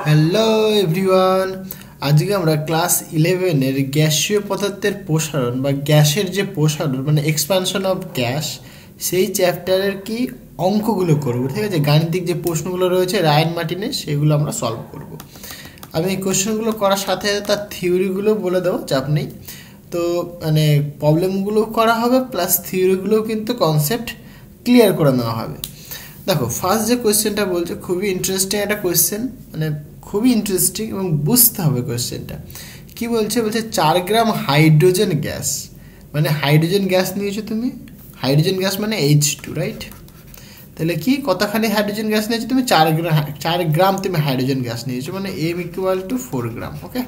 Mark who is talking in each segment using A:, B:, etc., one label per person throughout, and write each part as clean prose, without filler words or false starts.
A: Hello everyone, আজকে আমরা class 11-এর গ্যাসীয় পদার্থের প্রসারণ বা গ্যাসের যে প্রসারণ মানে এক্সপানশন অফ গ্যাস সেই চ্যাপ্টারের কি অঙ্কগুলো করব। ঠিক আছে, গাণিতিক যে প্রশ্নগুলো রয়েছে রায়ান মার্টিনের সেগুলো আমরা সলভ করব। আমি এই কোশ্চেনগুলো করার সাথে সাথে তার থিওরিগুলো বলে দেবো, চাপ নেই। তো মানে প্রবলেমগুলো করা হবে প্লাস থিওরিগুলোও কিন্তু কনসেপ্ট ক্লিয়ার করে নেওয়া হবে। দেখো ফার্স্ট যে কোয়েশ্চেনটা বলছে খুবই ইন্টারেস্টিং একটা কোয়েশ্চেন, মানে খুবই ইন্টারেস্টিং এবং বুঝতে হবে কোয়েশ্চেনটা কি বলছে। 4 গ্রাম হাইড্রোজেন গ্যাস, মানে হাইড্রোজেন গ্যাস নিয়েছো তুমি, হাইড্রোজেন গ্যাস মানে H2, রাইট? তাহলে কি কতখানি হাইড্রোজেন গ্যাস নিয়েছো তুমি? 4 গ্রাম তুমি হাইড্রোজেন গ্যাস নিয়েছো, মানে M=4 গ্রাম। ওকে,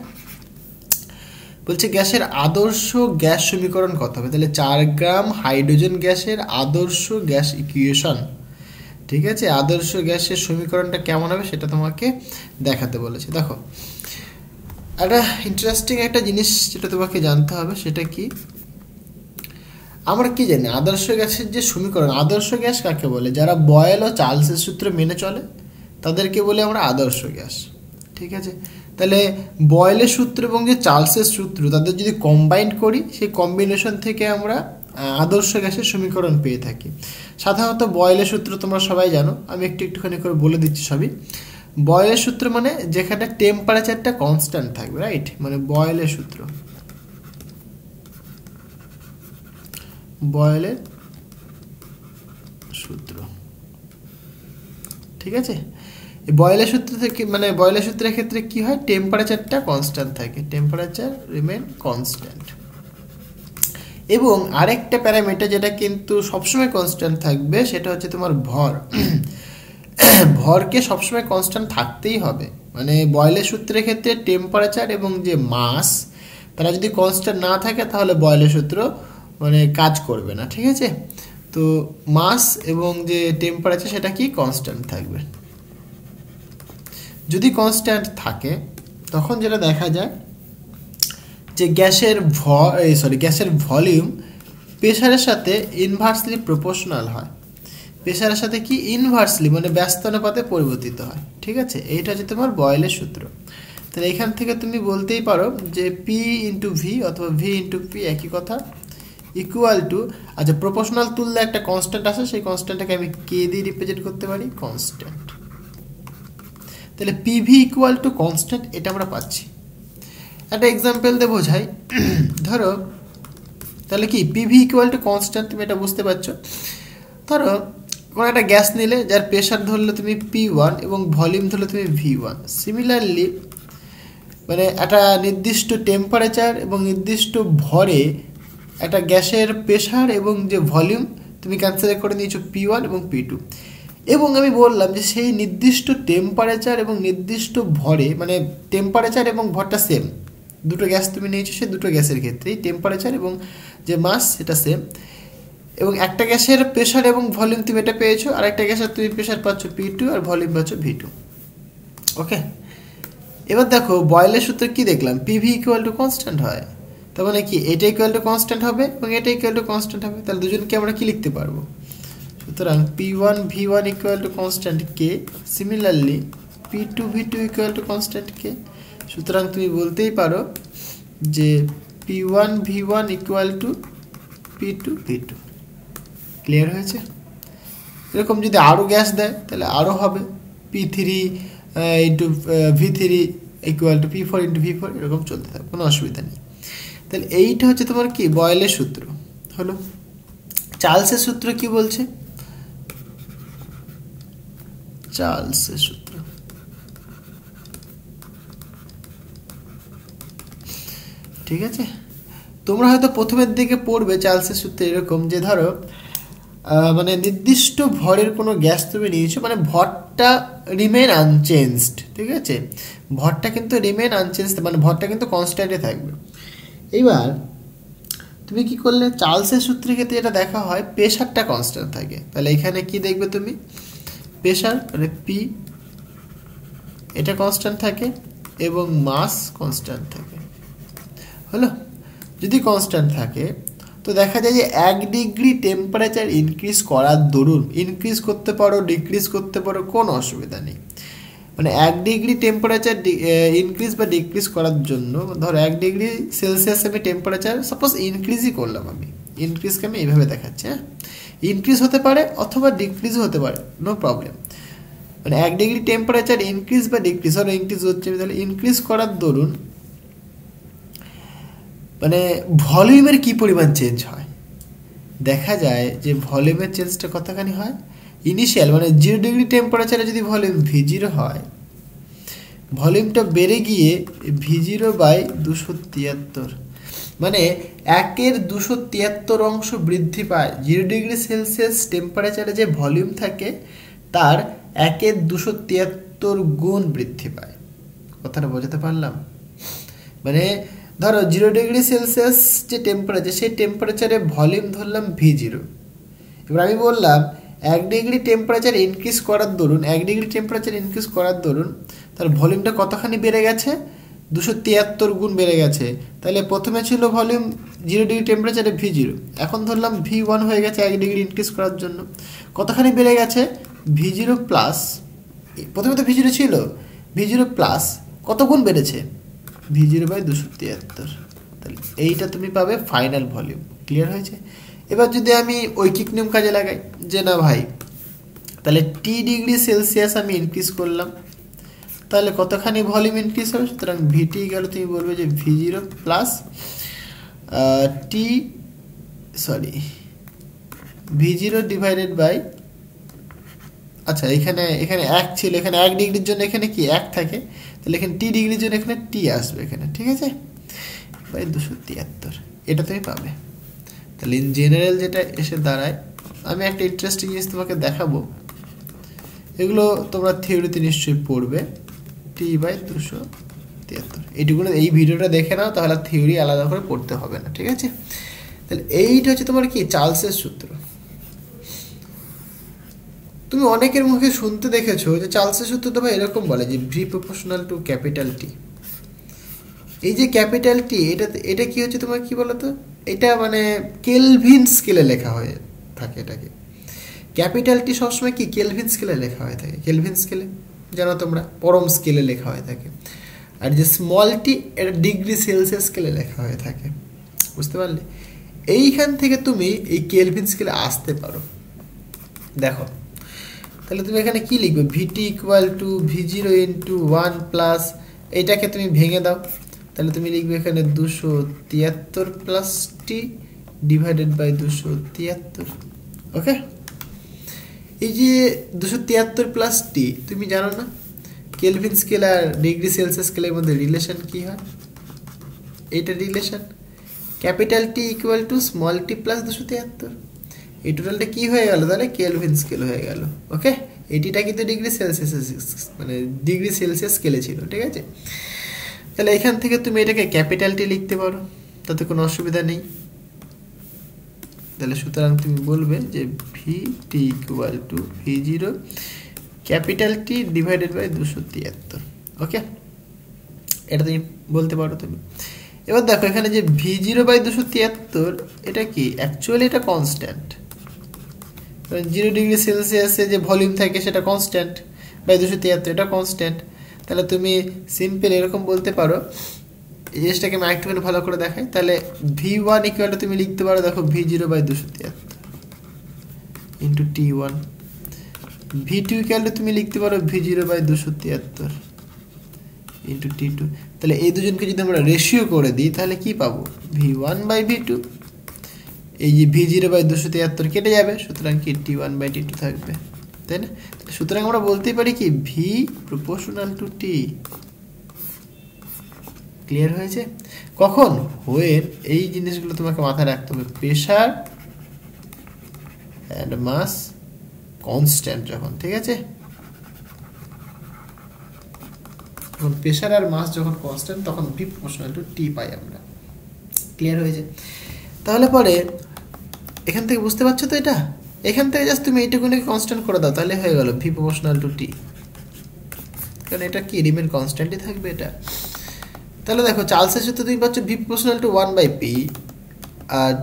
A: বলছে গ্যাসের আদর্শ গ্যাস সমীকরণ কত হবে। তাহলে 4 গ্রাম হাইড্রোজেন গ্যাসের আদর্শ গ্যাস ইকুয়েশন, ঠিক আছে, আদর্শ গ্যাসের সমীকরণটা কেমন হবে সেটা তোমাকে দেখাতে বলেছে। দেখো একটা ইন্টারেস্টিং একটা জিনিস যেটা তোমাকে জানতে হবে সেটা কি, আমরা কি জানি আদর্শ গ্যাসের যে সমীকরণ, আদর্শ গ্যাস কাকে বলে? যারা বয়েল ও চার্লসের সূত্র মেনে চলে তাদেরকে বলে আমরা আদর্শ গ্যাস। ঠিক আছে, তাহলে বয়েলের সূত্র এবং যে চার্লসের সূত্র তাদের যদি কম্বাইন করি সেই কম্বিনেশন থেকে আমরা আদর্শ গ্যাসের সমীকরণ পেয়ে থাকি। সাধারণত বয়েলের সূত্র তোমরা সবাই জানো, আমি একটুখানি করে বলে দিচ্ছি সবই। বয়েলের সূত্র মানে যেখানে টেম্পারেচারটা কনস্ট্যান্ট থাকবে, রাইট? মানে বয়েলের সূত্র, বয়েলের সূত্র, ঠিক আছে। এই বয়েলের সূত্র থেকে মানে বয়েলের সূত্রের ক্ষেত্রে কি হয়, টেম্পারেচারটা কনস্ট্যান্ট থাকে, টেম্পারেচার রিমেন কনস্ট্যান্ট। এবং আরেকটা প্যারামিটার যেটা কিন্তু সবসময় কনস্ট্যান্ট থাকবে সেটা হচ্ছে তোমার ভর। ভরকে সবসময় কনস্ট্যান্ট থাকতেই হবে, মানে বয়েলের সূত্রের ক্ষেত্রে টেম্পারেচার এবং যে মাস তারা যদি কনস্ট্যান্ট না থাকে তাহলে বয়েলের সূত্র মানে কাজ করবে না। ঠিক আছে, তো মাস এবং যে টেম্পারেচার সেটা কি কনস্ট্যান্ট থাকবে। যদি কনস্ট্যান্ট থাকে তখন যেটা দেখা যায় যে গ্যাসের ভলিউম প্রেসারের সাথে ইনভার্সলি প্রপোর্শনাল হয়। প্রেসারের সাথে কি ইনভার্সলি মানে ব্যস্ত অনুপাতে পরিবর্তিত হয়। ঠিক আছে, এইটা হচ্ছে তোমার বয়েলের সূত্র। তাহলে এখান থেকে তুমি বলতেই পারো যে P×V অথবা V×P একই কথা, ইকুয়াল টু, আচ্ছা প্রপোর্শনাল তুললে একটা কনস্ট্যান্ট আসে, সেই কনস্ট্যান্টটাকে আমি কে দিয়ে রিপ্রেজেন্ট করতে পারি, কনস্ট্যান্ট। তাহলে PV ইকুয়াল টু কনস্ট্যান্ট, এটা আমরা পাচ্ছি। একটা এক্সাম্পল দিয়ে বোঝাই, ধরো তাহলে কি PV ইকুয়াল টু কনস্ট্যান্ট, তুমি এটা বুঝতে পারছো। ধরো কোনো একটা গ্যাস নিলে যার প্রেশার ধরলে তুমি P1 এবং ভলিউম ধরলে তুমি V1। সিমিলারলি মানে একটা নির্দিষ্ট টেম্পারেচার এবং নির্দিষ্ট ভরে একটা গ্যাসের প্রেশার এবং যে ভলিউম তুমি কনসিডার করে নিয়েছো P1 এবং P2। এবং আমি বললাম যে সেই নির্দিষ্ট টেম্পারেচার এবং নির্দিষ্ট ভরে, মানে টেম্পারেচার এবং ভরটা সেম, দুটো গ্যাস তুমি নিয়েছো, সে দুটো গ্যাসের ক্ষেত্রেই টেম্পারেচার এবং যে মাস সেটা সেম। এবং একটা গ্যাসের প্রেশার এবং ভলিউম তুমি এটা পেয়েছো, আর একটা গ্যাসের তুমি প্রেশার পাচ্ছ P2 আর ভলিউম পাচ্ছ V2। ওকে, এবার দেখো বয়েলের সূত্রে কি দেখলাম, PV ইকুয়াল টু কনস্ট্যান্ট হয়, তার মানে কি এটা ইকুয়াল টু কনস্ট্যান্ট হবে এবং এটা ইকুয়াল টু কনস্ট্যান্ট হবে। তাহলে দুজনকে আমরা কি লিখতে পারবো, সুতরাং P1 V1 equal to constant K, similarly P2 V2 equal to constant K। সুতরাং তুমি বলতেই পারো যে P1 V1 equal to P2 V2। Clear হয়েছে? এরকম যদি আরও গ্যাস দেয় তাহলে আরও হবে P3 into V3 equal to P4 into V4, এরকম চলতে থাকবে, কোনো অসুবিধা নেই। তাহলে এইটা হচ্ছে তোমার কি বয়েলের সূত্র হলো। চার্লসের সূত্র কি বলছে, চার্লসের সূত্র, ঠিক আছে, তোমরা হয়তো প্রথমের দিকে পড়বে চার্লসের সূত্র এরকম যে ধরো মানে নির্দিষ্ট ভরের কোনো গ্যাস তুমি নিয়েছো, মানে ভরটা রিমেন আনচেঞ্জড, ঠিক আছে, ভরটা কিন্তু রিমেন আনচেঞ্জড, মানে ভরটা কিন্তু কনস্ট্যান্টে থাকবে। এইবার তুমি কি করলে, চার্লসের সূত্রের ক্ষেত্রে যেটা দেখা হয় প্রেশারটা কনস্ট্যান্ট থাকে, তাহলে এখানে কি দেখবে তুমি, প্রেশার মানে P এটা কনস্ট্যান্ট থাকে এবং মাস কনস্ট্যান্ট থাকে। হলো, যদি কনস্ট্যান্ট থাকে তো দেখা যায় যে 1 ডিগ্রি টেম্পারেচার ইনক্রিজ করার দরুন ইনক্রিজ করতে পারো ডিক্রিজ করতে পারো, কোনো অসুবিধা নেই। মানে 1 ডিগ্রি টেম্পারেচার ইনক্রিজ বা ডিক্রিজ করার জন্য, ধর 1 ডিগ্রি সেলসিয়াস আমি টেম্পারেচার সাপোজ ইনক্রিজই করলাম, আমি ইনক্রিজকে আমি এইভাবে দেখাচ্ছি, হ্যাঁ, ইনক্রিজ হতে পারে অথবা ডিক্রিজও হতে পারে, নো প্রবলেম। মানে 1 ডিগ্রি টেম্পারেচার ইনক্রিজ বা ডিক্রিজ, আর ইনক্রিজ হচ্ছে, তাহলে ইনক্রিজ করার দরুন মানে ভলিউমের কি পরিমাণ চেঞ্জ হয়, দেখা যায় যে ভলিউমের চেঞ্জটা কতখানি হয়। ইনিশিয়াল মানে 0 ডিগ্রি টেম্পারেচারে যদি ভলিউম V0 হয়, ভলিউমটা বেড়ে গিয়ে V0/273, মানে 1/273 অংশ বৃদ্ধি পায়। 0 ডিগ্রি সেলসিয়াস টেম্পারেচারে যে ভলিউম থাকে তার 1/273 গুণ বৃদ্ধি পায়। কথাটা বোঝাতে পারলাম? মানে ধরো 0 ডিগ্রি সেলসিয়াস যে টেম্পারেচার, সেই টেম্পারেচারে ভলিউম ধরলাম V0। এবার আমি বললাম 1 ডিগ্রি টেম্পারেচার ইনক্রিজ করার দরুন, 1 ডিগ্রি টেম্পারেচার ইনক্রিজ করার দরুন তার ভলিউমটা কতখানি বেড়ে গেছে, 273 গুণ বেড়ে গেছে। তাহলে প্রথমে ছিল ভলিউম 0 ডিগ্রি টেম্পারেচারে V0, এখন ধরলাম V1 হয়ে গেছে 1 ডিগ্রি ইনক্রিজ করার জন্য। কতখানি বেড়ে গেছে, V0 প্লাস, প্রথমে তো V0 ছিল, V0 প্লাস কত গুণ বেড়েছে, V0/273। তাহলে এইটা তুমি পাবে ফাইনাল ভলিউম। ক্লিয়ার হয়েছে? এবার যদি আমি ঐকিক নিয়ম কাজে লাগাই, যে না ভাই তাহলে T ডিগ্রি সেলসিয়াস আমি ইনক্রিজ করলাম, তাহলে কতখানি ভলিউম ইনক্রিজ হবে, সুতরাং VT গেল, তুমি বলবে যে V0 plus V0 divided by, আচ্ছা এখানে 1 ছিল, এখানে 1 ডিগ্রির জন্য এখানে কি 1 থাকে, তাহলে এখানে T ডিগ্রির জন্য এখানে T আসবে এখানে, ঠিক আছে, বাই 273, এটা তুমি পাবে। তাহলে ইন জেনারেল যেটা এসে দাঁড়ায়, আমি একটা ইন্টারেস্টিং জিনিস তোমাকে দেখাবো, এগুলো তোমরা থিওরিতে নিশ্চয়ই পড়বে, T/273, এইটুকুনো এই ভিডিওটা দেখে নাও, তাহলে থিওরি আলাদা করে পড়তে হবে না, ঠিক আছে। তাহলে এইটা হচ্ছে তোমার কি চার্লসের সূত্র। তুমি অনেকের মুখে শুনতে দেখেছো যে চার্লসের সূত্র তো ভাই এরকম বলে যে V proportional to capital T। এই যে ক্যাপিটাল T, এটা কি হচ্ছে তোমার কি বলতো, এটা মানে কেলভিন স্কেলে লেখা হয়ে থাকে, এটাকে ক্যাপিটাল T সবসময় কি কেলভিন স্কেলে লেখা হয়ে থাকে, কেলভিন স্কেলে জানো তোমরা, পরম স্কেলে লেখা হয়ে থাকে। আর যে স্মল টি এটা ডিগ্রি সেলসিয়াস স্কেলে লেখা হয়ে থাকে, বুঝতে পারলে? এইখান থেকে তুমি এই কেলভিন স্কেলে আসতে পারো। দেখো তাহলে তুমি এখানে কি লিখবে, VT equal to V0 into 1 plus, এইটাকে তুমি ভেঙে দাও, তাহলে তুমি লিখবে এখানে 273 প্লাস T ডিভাইডেড বাই 273। ওকে, এই যে 273 প্লাস T, তুমি জানো না কেলভিন স্কেল আর ডিগ্রি সেলসিয়াস স্কেলের মধ্যে রিলেশন কি হয়, এইটা relation capital T equal to small t plus 273, এই টোটালটা কি হয়ে গেল, তাহলে কেলভিন স্কেল হয়ে গেল। ওকে, এটিটা কিন্তু ডিগ্রি সেলসিয়াস মানে ডিগ্রি সেলসিয়াস স্কেলে ছিল, ঠিক আছে। তাহলে এখান থেকে তুমি এটাকে ক্যাপিটাল T লিখতে পারো, তাতে কোনো অসুবিধা নেই। তাহলে সুতরাং তুমি বলবে যে VT equal to V0 capital T divided by 273। Okay, এটা তুমি বলতে পারো তুমি। এবার দেখো এখানে যে V0/273, এটা কি অ্যাকচুয়ালি এটা কনস্ট্যান্ট, 0 ডিগ্রি সেলসিয়াসে যে ভলিউম থাকে সেটা কনস্ট্যান্ট, বাই 273 এটা কনস্ট্যান্ট। তাহলে তুমি সিম্পল এরকম বলতে পারো, এই জিনিসটাকে আমি আরেকটুখানি ভালো করে দেখাই, তাহলে V1 ইকুয়াল টু তুমি লিখতে পারো, দেখো V0/273 into T1, V2 equal two তুমি লিখতে পারো V0/273 ইন্টু T2। তাহলে এই দুজনকে যদি আমরা রেশিও করে দিই তাহলে কি পাবো, V1/V2, এই যে V0/273 কেটে যাবে, সুতরাং কি T1/T2 থাকবে, তাই না? সুতরাং আমরা বলতেই পারি কি V proportional to T। Clear হয়েছে? কখন, হোয়েন, এই জিনিসগুলো তোমাকে মাথায় রাখতে হবে, প্রেসার অ্যান্ড মাস কনস্ট্যান্ট যখন, ঠিক আছে, যখন প্রেসার আর মাস যখন কনস্ট্যান্ট তখন V প্রপোর্শনাল টু T পাই আমরা। ক্লিয়ার হয়েছে? তাহলে পরে এখান থেকে বুঝতে পারছো তো, এটা এখান থেকে জাস্ট তুমি এইটুকুনি কনস্ট্যান্ট করে দাও, তাহলে হয়ে গেল V প্রপোর্শনাল টু T, কারণ এটা কি রিমেন কনস্ট্যান্টই থাকবে এটা। তাহলে দেখো চার্লসের সূত্রে তুমি পাচ্ছ V প্রপোর্শনাল টু 1/P, আর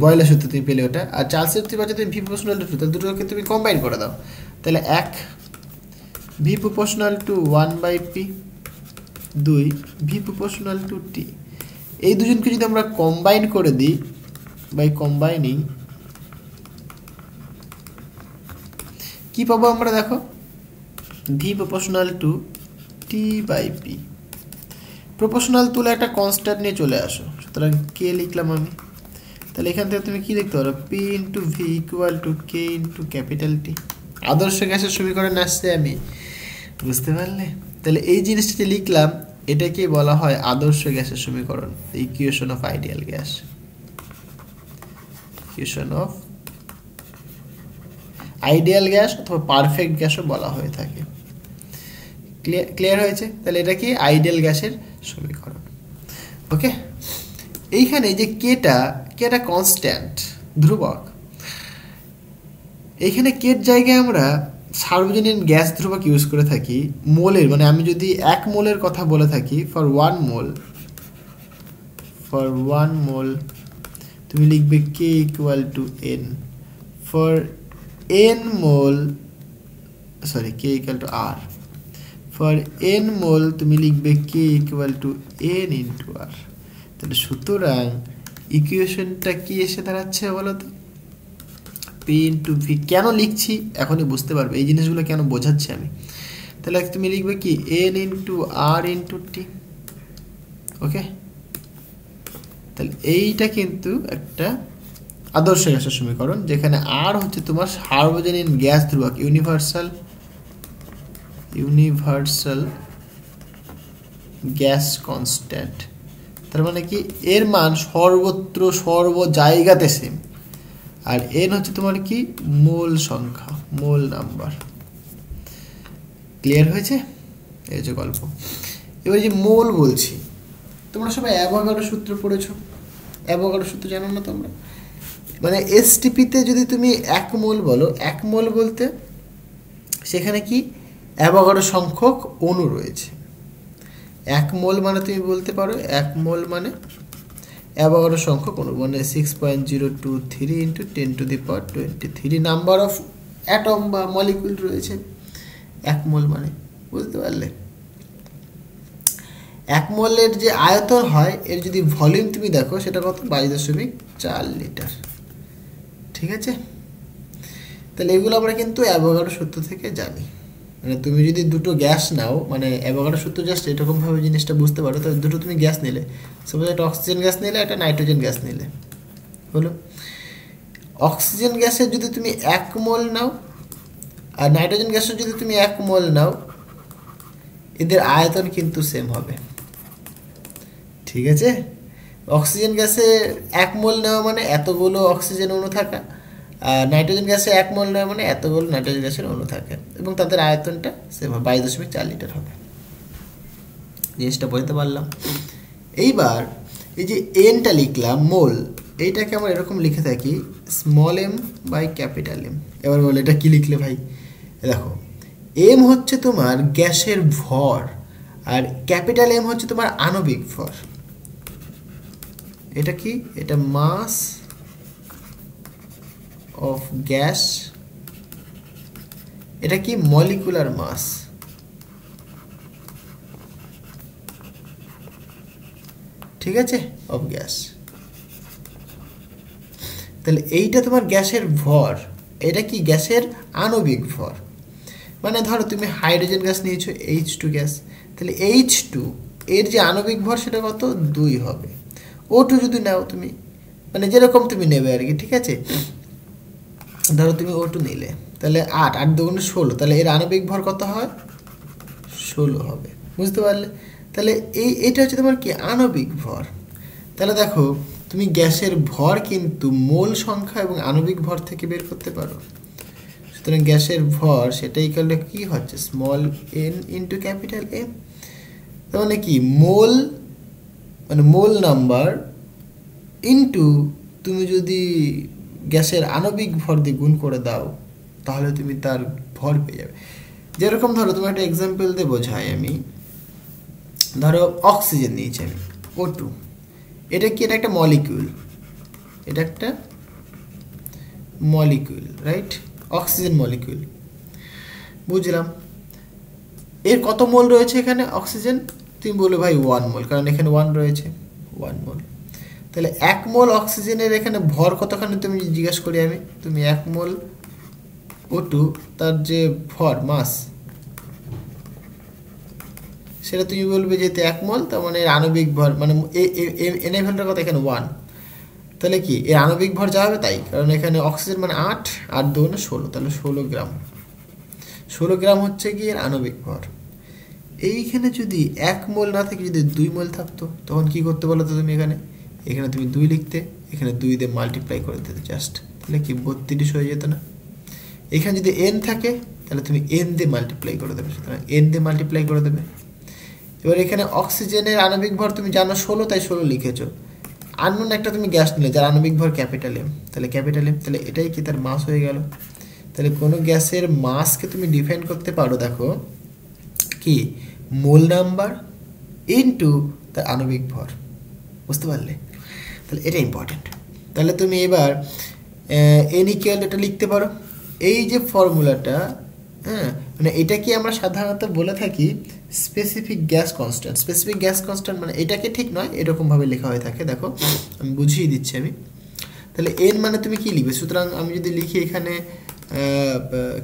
A: বয়লের সূত্রে তুমি পেলে ওটা, আর চার্লসের সূত্রে পাচ্ছ তুমি V প্রপোর্শনাল টু 2, তাহলে দুটোকে তুমি কম্বাইন করে দাও, তাহলে 1 V proportional to 1/p, 2 V proportional to T. এই দুজনকে যদি আমরা কম্বাইন করে দিই বাই কম্বাইনিং, কি পাবো আমরা দেখো, V proportional to T by P. Proportional তুলে একটা কনস্ট্যান্ট নিয়ে চলে আসো, সুতরাং কে লিখলাম আমি। তাহলে এখান থেকে তুমি কি লিখতে পারো, P into V equal to K into capital T. আদর্শ গ্যাসের সমীকরণ আসছে আমি, বুঝতে পারলে? তাহলে এই জিনিসটা যে লিখলাম এটাকে বলা হয় আদর্শ গ্যাসের সমীকরণ, equation of ideal gas, equation of ideal gas অথবা পারফেক্ট গ্যাসও বলা হয়ে থাকে। ক্লিয়ার হয়েছে? তাহলে এটা কি আইডিয়াল গ্যাসের সমীকরণ। ওকে, এইখানে যে কেটা কনস্ট্যান্ট, ধ্রুবক, এইখানে কের জায়গায় আমরা সার্বজনীন গ্যাস ধ্রুবক ইউজ করে থাকি মোলের, মানে আমি যদি 1 মোলের কথা বলে থাকি, ফর 1 মোল তুমি লিখবে K equal to N, for n মোল, sorry K equal to R, for n মোল তুমি লিখবে K equal to n into R. তাহলে সুতরাং ইকুয়েশনটা কি এসে দাঁড়াচ্ছে বলো তো, পি ইন্টু ভি। কেন লিখছি এখনই বুঝতে পারবে, এই জিনিসগুলো কেন বোঝাচ্ছি আমি। তাহলে তুমি লিখবে কি এন ইন্টু আর ইন্টু টি। ওকে, তাহলে এইটা কিন্তু একটা আদর্শ গ্যাসের সমীকরণ, যেখানে আর হচ্ছে তোমার সার্বজনীন গ্যাস ধ্রুবক, ইউনিভার্সাল গ্যাস কনস্ট্যান্ট। তার মানে কি এর মান সর্বত্র সর্ব জায়গাতে সেম, আর এন হচ্ছে তোমার কি মোল সংখ্যা, মোল নাম্বার। ক্লিয়ার হয়েছে? এই যে গল্প। এবার যে মোল বলছি, তোমরা সবাই অ্যাভোগাড্রো সূত্র পড়েছো, অ্যাভোগাড্রো সূত্র জানো না তোমরা? মানে এসটিপিতে যদি তুমি 1 মোল বলো, 1 মোল বলতে সেখানে কি অ্যাভোগাড্রো সংখ্যক অণু রয়েছে। 1 মোল মানে তুমি বলতে পারো 1 মোল মানে অ্যাভোগাড্রো সংখ্যক অণু, মানে 6.023 ইন্টু 10⁻23 নাম্বার অফ অ্যাটম বা মলিকিউল রয়েছে 1 মোল মানে, বুঝতে পারলে? 1 মোলের যে আয়তন হয়, এর যদি ভলিউম তুমি দেখো সেটা কত, 22.4 লিটার। ঠিক আছে, তাহলে এগুলো আমরা কিন্তু অ্যাভোগাড্রো সূত্র থেকে জানি। মানে তুমি যদি দুটো গ্যাস নাও, মানে অ্যাভোগাড্রো সূত্র জাস্ট এরকমভাবে জিনিসটা বুঝতে পারো, তাহলে দুটো তুমি গ্যাস নিলে, সাপোজ একটা অক্সিজেন গ্যাস নিলে, একটা নাইট্রোজেন গ্যাস নিলে, হলো। অক্সিজেন গ্যাসের যদি তুমি 1 মোল নাও আর নাইট্রোজেন গ্যাসের যদি তুমি 1 মোল নাও, এদের আয়তন কিন্তু সেম হবে। ঠিক আছে, অক্সিজেন গ্যাসে 1 মোল নেওয়া মানে এতগুলো অক্সিজেন অণু থাকা, আর নাইট্রোজেন গ্যাসে 1 মোল নেওয়া মানে এতগুলো নাইট্রোজেন গ্যাসের অণু থাকে, এবং তাদের আয়তনটা সেম হবে, 22.4 লিটার হবে। জিনিসটা বলতে পারলাম। এইবার এই যে এনটা লিখলাম মোল, এইটাকে আমরা এরকম লিখে থাকি small M by capital M. এবার বলে এটা কি লিখলে ভাই? দেখো, এম হচ্ছে তোমার গ্যাসের ভর, আর ক্যাপিটাল এম হচ্ছে তোমার আণবিক ভর। এটা কি? এটা মাস অফ গ্যাস, এটা কি মলিকুলার মাস। ঠিক আছে, অফ গ্যাস। তাহলে এইটা তোমার গ্যাসের ভর, এটা কি গ্যাসের আণবিক ভর। মানে ধরো তুমি হাইড্রোজেন গ্যাস নিয়েছো, H2 গ্যাস, তাহলে H2 এর যে আণবিক ভর সেটা কত, 2 হবে। O2 যদি নাও তুমি, মানে যেরকম তুমি নেবে আর কি, ঠিক আছে। ধরো তুমি O2 নিলে, তাহলে 8 8 2 16, তাহলে এর আণবিক ভর কত হয়, 16 হবে। বুঝতে পারলে? তাহলে এইটা হচ্ছে তোমার কি আণবিক ভর। তাহলে দেখো, তুমি গ্যাসের ভর কিন্তু মোল সংখ্যা এবং আণবিক ভর থেকে বের করতে পারো। সুতরাং গ্যাসের ভর সেটাই করলে কি হচ্ছে, small N into capital M. তার মানে কি মোল, মানে মোল নাম্বার ইন্টু তুমি যদি গ্যাসের আণবিক ভর দিয়ে গুণ করে দাও, তাহলে তুমি তার ভর পেয়ে যাবে। যেরকম ধরো তোমার একটা এক্সাম্পল দিয়ে বোঝাই আমি, ধরো অক্সিজেন নিয়েছি আমি, O2, এটা কি, এটা একটা মলিকিউল, এটা একটা মলিকিউল, রাইট, অক্সিজেন মলিকিউল, বুঝলাম। এর কত মোল রয়েছে এখানে অক্সিজেন? তুমি বলবে ভাই 1 মোল, কারণ এখানে 1 রয়েছে, 1 মোল। তাহলে 1 মোল অক্সিজেনের এখানে ভর কতখানি তুমি জিজ্ঞেস করি আমি, তুমি 1 মোল O2 তার যে ভর মাস, সেটা তুমি বলবে যেহেতু 1 মোল, তার মানে এর আণবিক ভর মানে NaValটার কথা এখানে 1, তাহলে কি এর আণবিক ভর যা হবে তাই, কারণ এখানে অক্সিজেন মানে 8 আর 2 মানে 16, তাহলে 16 গ্রাম। 16 গ্রাম হচ্ছে কি এর আণবিক ভর। এইখানে যদি 1 মোল না থেকে যদি 2 মোল থাকতো, তখন কি করতে বলো তো তুমি? এখানে তুমি 2 লিখতে, এখানে 2 দিয়ে মাল্টিপ্লাই করে দিতে জাস্ট, তাহলে কি 32 হয়ে যেত না? এখানে যদি n থাকে তাহলে তুমি n দিয়ে মাল্টিপ্লাই করে দেবে, সুতরাং n দিয়ে মাল্টিপ্লাই করে দেবে। এবার এখানে অক্সিজেনের আণবিক ভর তুমি জানো 16, তাই 16 লিখেছো। আননোন একটা তুমি গ্যাস নিলে যার আণবিক ভর ক্যাপিটাল M, তাহলে ক্যাপিটাল M, তাহলে এটাই কি তার মাস হয়ে গেল। তাহলে কোনো গ্যাসের মাসকে তুমি ডিফাইন করতে পারো, দেখো কি মোল নাম্বার ইনটু তার আণবিক ভর, বুঝতে পারলে? তাহলে এটা ইম্পর্টেন্ট। তাহলে তুমি এবার n ইকুয়াল এটা লিখতে পারো, এই যে ফর্মুলাটা, হ্যাঁ, মানে এটাকে আমরা সাধারণত বলে থাকি specific gas constant. Specific gas constant মানে এটাকে ঠিক নয়, এরকমভাবে লেখা হয়ে থাকে, দেখো আমি বুঝিয়ে দিচ্ছি আমি। তাহলে n মানে তুমি কি লিখবে? সুতরাং আমি যদি লিখি এখানে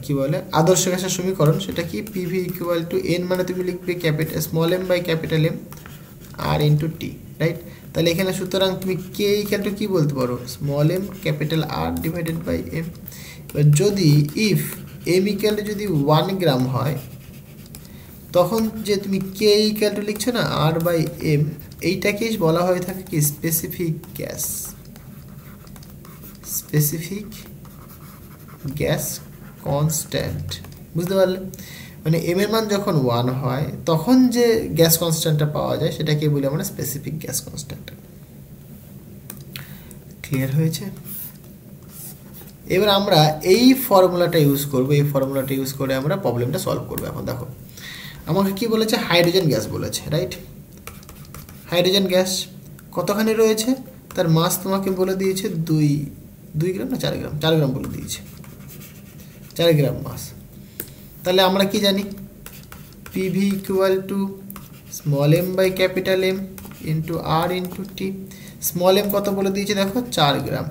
A: কি বলে আদর্শ গ্যাসের সমীকরণ, সেটা কি PV ইকুয়াল টু n মানে তুমি লিখবে capital small m by capital M আর ইন্টু টি, রাইট? তাহলে এখানে সুতরাং তুমি k ইকুয়াল টু কি বলতে পারো? Small m capital R divided by m। এবার যদি ইফ m ইকুয়াল টু যদি 1 গ্রাম হয়, তখন যে তুমি k ইকুয়াল টু লিখছো না R বাই m, এইটাকেই বলা হয়ে থাকে কি specific gas, specific gas constant, বুঝতে পারলে? মানে m এর মান যখন 1 হয় তখন যে গ্যাস কনস্ট্যান্টটা পাওয়া যায় সেটাকে বলি আমরা স্পেসিফিক গ্যাস কনস্ট্যান্ট। ক্লিয়ার হয়েছে? এবার আমরা এই ফর্মুলাটা ইউজ করব, এই ফর্মুলাটা ইউজ করে আমরা প্রবলেমটা সলভ করব। এখন দেখো আমাকে কি বলেছে? হাইড্রোজেন গ্যাস বলেছে, রাইট? হাইড্রোজেন গ্যাস কতখানি রয়েছে? তার মাস তোমাকে বলে দিয়েছে 2 গ্রাম না 4 গ্রাম, 4 গ্রাম বলে দিয়েছে, 4 গ্রাম মাস। তাহলে আমরা কি জানি? PV equal to small m by capital M into R into T. Small m কত বলে দিয়েছে দেখো? 4 গ্রাম।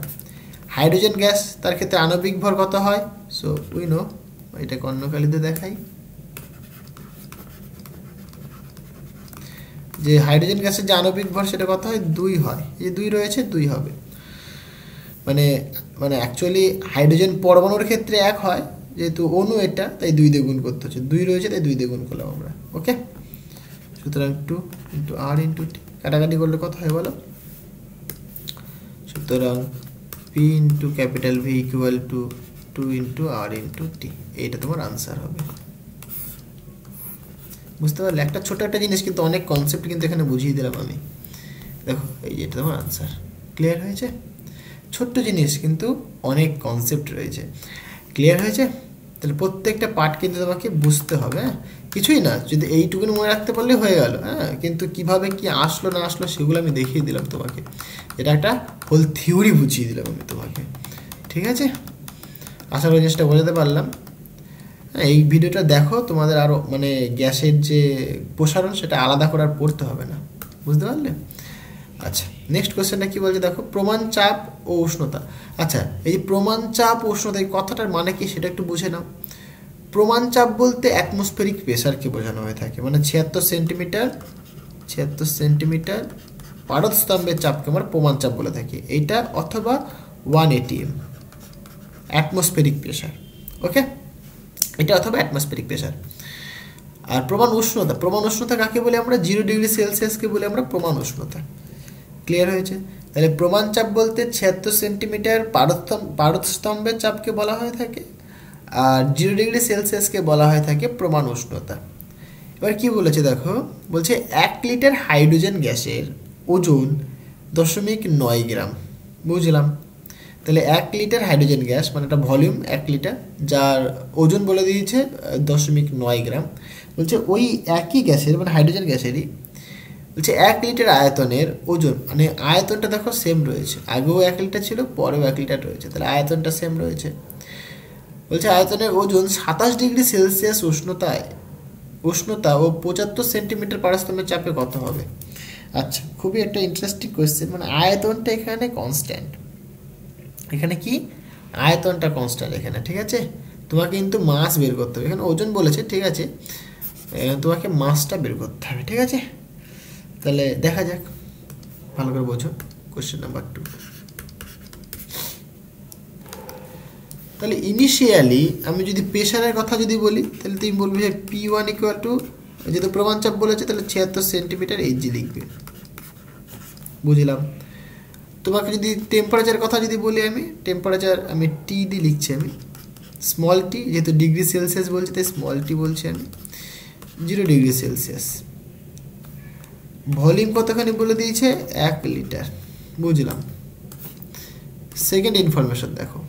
A: হাইড্রোজেন গ্যাস তার ক্ষেত্রে আণবিক ভর কত হয়? সো উই নো, এটা কর্ণকালিতে দেখাই যে হাইড্রোজেন গ্যাসের যে আণবিক ভর সেটা কত হয়? 2 হয়। এই যে 2 রয়েছে, 2 হবে, মানে অ্যাকচুয়ালি হাইড্রোজেন পরমাণুর ক্ষেত্রে 1 হয়, যেহেতু অণু এটা তাই 2 দিয়ে গুণ করতে হচ্ছে, 2 রয়েছে তাই 2 দিয়ে গুণ করলাম আমরা, ওকে? সুতরাং 2 ইন্টু R ইন্টু টি, কাটাকাটি করলে কত হয় বলো? সুতরাং P into capital V equal to 2 into R into T, এইটা তোমার আনসার হবে। বুঝতে পারলে? একটা ছোট একটা জিনিস কিন্তু অনেক কনসেপ্ট কিন্তু এখানে বুঝিয়ে দিলাম আমি, দেখো এই যে এটা তোমার আনসার। ক্লিয়ার হয়েছে? ছোট্ট জিনিস কিন্তু অনেক কনসেপ্ট রয়েছে। ক্লিয়ার হয়েছে? তাহলে প্রত্যেকটা পার্ট কিন্তু তোমাকে বুঝতে হবে, হ্যাঁ, কিছুই না, যদি এইটুকুনি মনে রাখতে পারলে হয়ে গেল, হ্যাঁ। কিন্তু কিভাবে কি আসলো না আসলো সেগুলো আমি দেখিয়ে দিলাম তোমাকে, এটা একটা হোল থিওরি বুঝিয়ে দিলাম আমি তোমাকে, ঠিক আছে? আশা করি জিনিসটা বোঝাতে পারলাম। হ্যাঁ, এই ভিডিওটা দেখো, তোমাদের আরও মানে গ্যাসের যে প্রসারণ সেটা আলাদা করে আর পড়তে হবে না, বুঝতে পারলে? আচ্ছা, নেক্সট কোয়েশ্চেনটা কি বলছে দেখো, প্রমাণ চাপ ও উষ্ণতা। আচ্ছা, এই প্রমাণ চাপ ও উষ্ণতা এই কথাটার মানে কি সেটা একটু বুঝে নাও। প্রমাণ চাপ বলতে অ্যাটমসফেরিক প্রেসারকে বোঝানো হয়ে থাকে, মানে 76 সেন্টিমিটার পারদ স্তম্ভের চাপকে আমরা প্রমাণ চাপ বলে থাকি, এইটা অথবা 1 ATM অ্যাটমসফেরিক প্রেসার, ওকে? এটা অথবা অ্যাটমসফেরিক প্রেসার। আর প্রমাণ উষ্ণতা কাকে বলে আমরা? 0 ডিগ্রি সেলসিয়াসকে বলে আমরা প্রমাণ উষ্ণতা। ক্লিয়ার হয়েছে? তাহলে প্রমাণ চাপ বলতে 76 সেন্টিমিটার পারদ স্তম্ভের চাপকে বলা হয়ে থাকে, আর 0 ডিগ্রি সেলসিয়াসকে বলা হয়ে থাকে প্রমাণ উষ্ণতা। এবার কি বলেছে দেখো, বলছে 1 লিটার হাইড্রোজেন গ্যাসের ওজন 0.9 গ্রাম, বুঝলাম? তাহলে 1 লিটার হাইড্রোজেন গ্যাস মানে একটা ভলিউম 1 লিটার, যার ওজন বলে দিয়েছে 0.9 গ্রাম। বলছে ওই একই গ্যাসের মানে হাইড্রোজেন গ্যাসেরই বলছে 1 লিটার আয়তনের ওজন, মানে আয়তনটা দেখো সেম রয়েছে, আগেও 1 লিটার ছিল পরেও 1 লিটার রয়েছে, তাহলে আয়তনটা সেম রয়েছে। বলছে আয়তনের ওজন 27 ডিগ্রি সেলসিয়াস উষ্ণতায় উষ্ণতা ও 75 সেন্টিমিটার পারস্তম্ভের চাপে কত হবে? আচ্ছা, খুবই একটা ইন্টারেস্টিং কোয়েশ্চেন। মানে আয়তনটা এখানে কনস্ট্যান্ট, এখানে কি আয়তনটা কনস্ট্যান্ট এখানে, ঠিক আছে। তোমাকে কিন্তু মাস বের করতে হবে, এখানে ওজন বলেছে, ঠিক আছে, তোমাকে মাসটা বের করতে হবে, ঠিক আছে। তাহলে দেখা যাক, ভালো করে বোঝো কোয়েশ্চেন নাম্বার 2। তাহলে ইনিশিয়ালি আমি যদি প্রেশারের কথা যদি বলি, তাহলে তুমি বলবে যে P1 ইকুয়াল টু, যেহেতু প্রমাণ চাপ বলেছে তাহলে 76 সেন্টিমিটার এইচজি লিখবে, বুঝলাম। তোমাকে যদি টেম্পারেচারের কথা যদি বলি, আমি টেম্পারেচার আমি টি দিয়ে লিখছি, আমি স্মল টি, যেহেতু ডিগ্রি সেলসিয়াস বলছি তাই স্মল টি বলছি আমি, 0 ডিগ্রি সেলসিয়াস। ভলিউম কতখানি বলে দিয়েছে, 1 লিটার, বুঝলাম। সেকেন্ড ইনফরমেশন দেখো,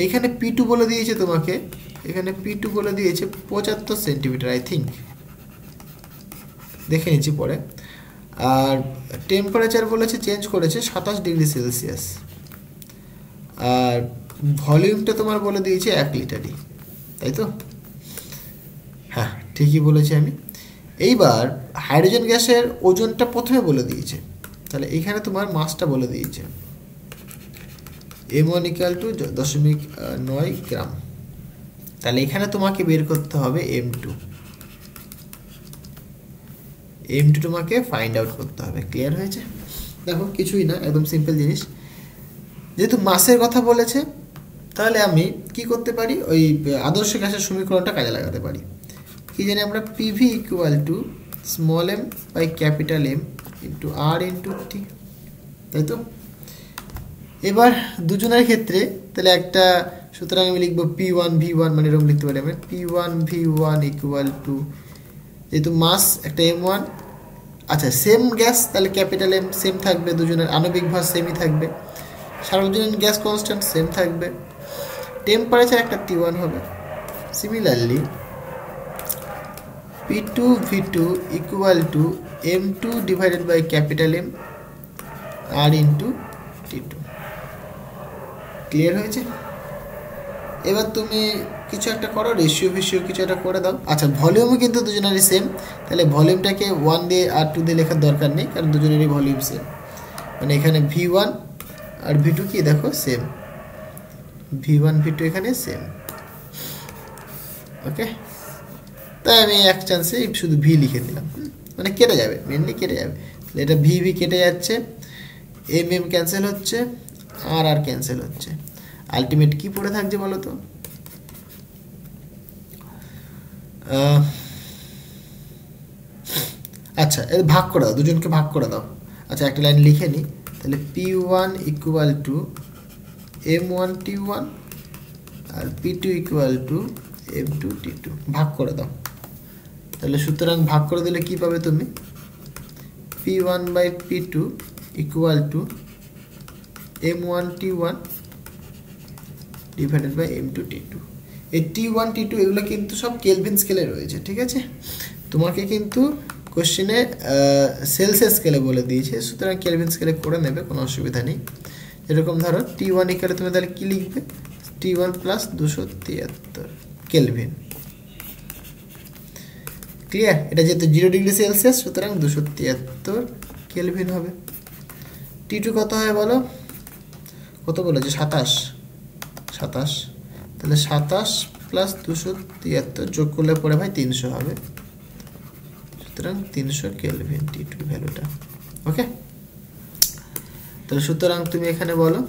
A: এখানে P2 বলে দিয়েছে তোমাকে, এখানে P2 বলে দিয়েছে 75 সেন্টিমিটার, আই থিঙ্ক, দেখে নিচ্ছি পরে। আর টেম্পারেচার বলেছে, চেঞ্জ করেছে 27 ডিগ্রি সেলসিয়াস। আর ভলিউমটা তোমার বলে দিয়েছে 1 লিটারই, তাই তো? হ্যাঁ, ঠিকই বলেছি আমি। এইবার হাইড্রোজেন গ্যাসের ওজনটা প্রথমে বলে দিয়েছে, তাহলে এখানে তোমার মাসটা বলে দিয়েছে M1 ইকুয়াল টু 0.9 গ্রাম। তাহলে এখানে তোমাকে বের করতে হবে M2, M2 তোমাকে ফাইন্ড আউট করতে হবে। ক্লিয়ার হয়েছে? দেখো কিছুই না, একদম সিম্পল জিনিস। যেহেতু মাসের কথা বলেছে, তাহলে আমি কি করতে পারি, ওই আদর্শ গ্যাসের সমীকরণটা কাজে লাগাতে পারি। কি জানি আমরা, PV equal to small m by capital M into R into T, তাই তো? এবার দুজনের ক্ষেত্রে তাহলে একটা, সুতরাং আমি লিখবো P1 V1, মানে এরকম লিখতে পারি আমি, P1 V1 ইকুয়াল টু, যেহেতু মাস একটা M1, আচ্ছা সেম গ্যাস, তাহলে ক্যাপিটাল M সেম থাকবে, দুজনের আণবিক ভর সেমই থাকবে, সার্বজনীন গ্যাস কনস্ট্যান্ট সেম থাকবে, টেম্পারেচার একটা T1 হবে। Similarly P2 V2 equal to M2 divided by capital M R into T2। Clear হয়েছে? এবার তুমি কিছু একটা করো, রেশিও ফেশিও কিছু একটা করে দাও। আচ্ছা, ভলিউমও কিন্তু দুজনেরই সেম, তাহলে ভলিউমটাকে 1 দিয়ে আর 2 দিয়ে লেখার দরকার নেই, কারণ দুজনেরই ভলিউম সেম। মানে এখানে V1 আর V2 কি দেখো সেম, V1 V2 এখানে সেম, ওকে। তাই আমি এক চান্সে শুধু ভি লিখে দিলাম, মানে কেটে যাবে, মেনলি কেটে যাবে। তাহলে এটা ভি ভি কেটে যাচ্ছে, এম এম ক্যান্সেল হচ্ছে, আর আর ক্যান্সেল হচ্ছে, আলটিমেট কি পড়ে থাকছে বলো তো? আচ্ছা, এর ভাগ করে দাও, দুজনকে ভাগ করে দাও। আচ্ছা, একটা লাইন লিখে নিই, তাহলে P1 equal to M1 T1 আর P2 equal to M2 T2, ভাগ করে দাও। তাহলে সুতরাং ভাগ করে দিলে কি পাবে তুমি, P1 by P2 equal to M1 T1 divided by M2 T2। এই T1 T2 এগুলো কিন্তু সব কেলভিন স্কেলে রয়েছে, ঠিক আছে। তোমাকে কিন্তু কোশ্চেনে সেলসিয়াস স্কেলে বলে দিয়েছে, সুতরাং কেলভিন স্কেলে করে নেবে, কোনো অসুবিধা নেই। এরকম ধরো T1 ইকুয়াল তুমি তাহলে কি লিখবে, T1 প্লাস 273 কেলভিন। ক্লিয়ার? এটা যেহেতু 0 ডিগ্রি সেলসিয়াস, সুতরাং 273 কেলভিন হবে। T2 কত হয় বলো, কত বলেছে, 27, তাহলে 27 প্লাস 273 যোগ করলে পরে ভাই 300 হবে, সুতরাং 300 কেলভিন T2 ভ্যালুটা, ওকে। তাহলে সুতরাং তুমি এখানে বলো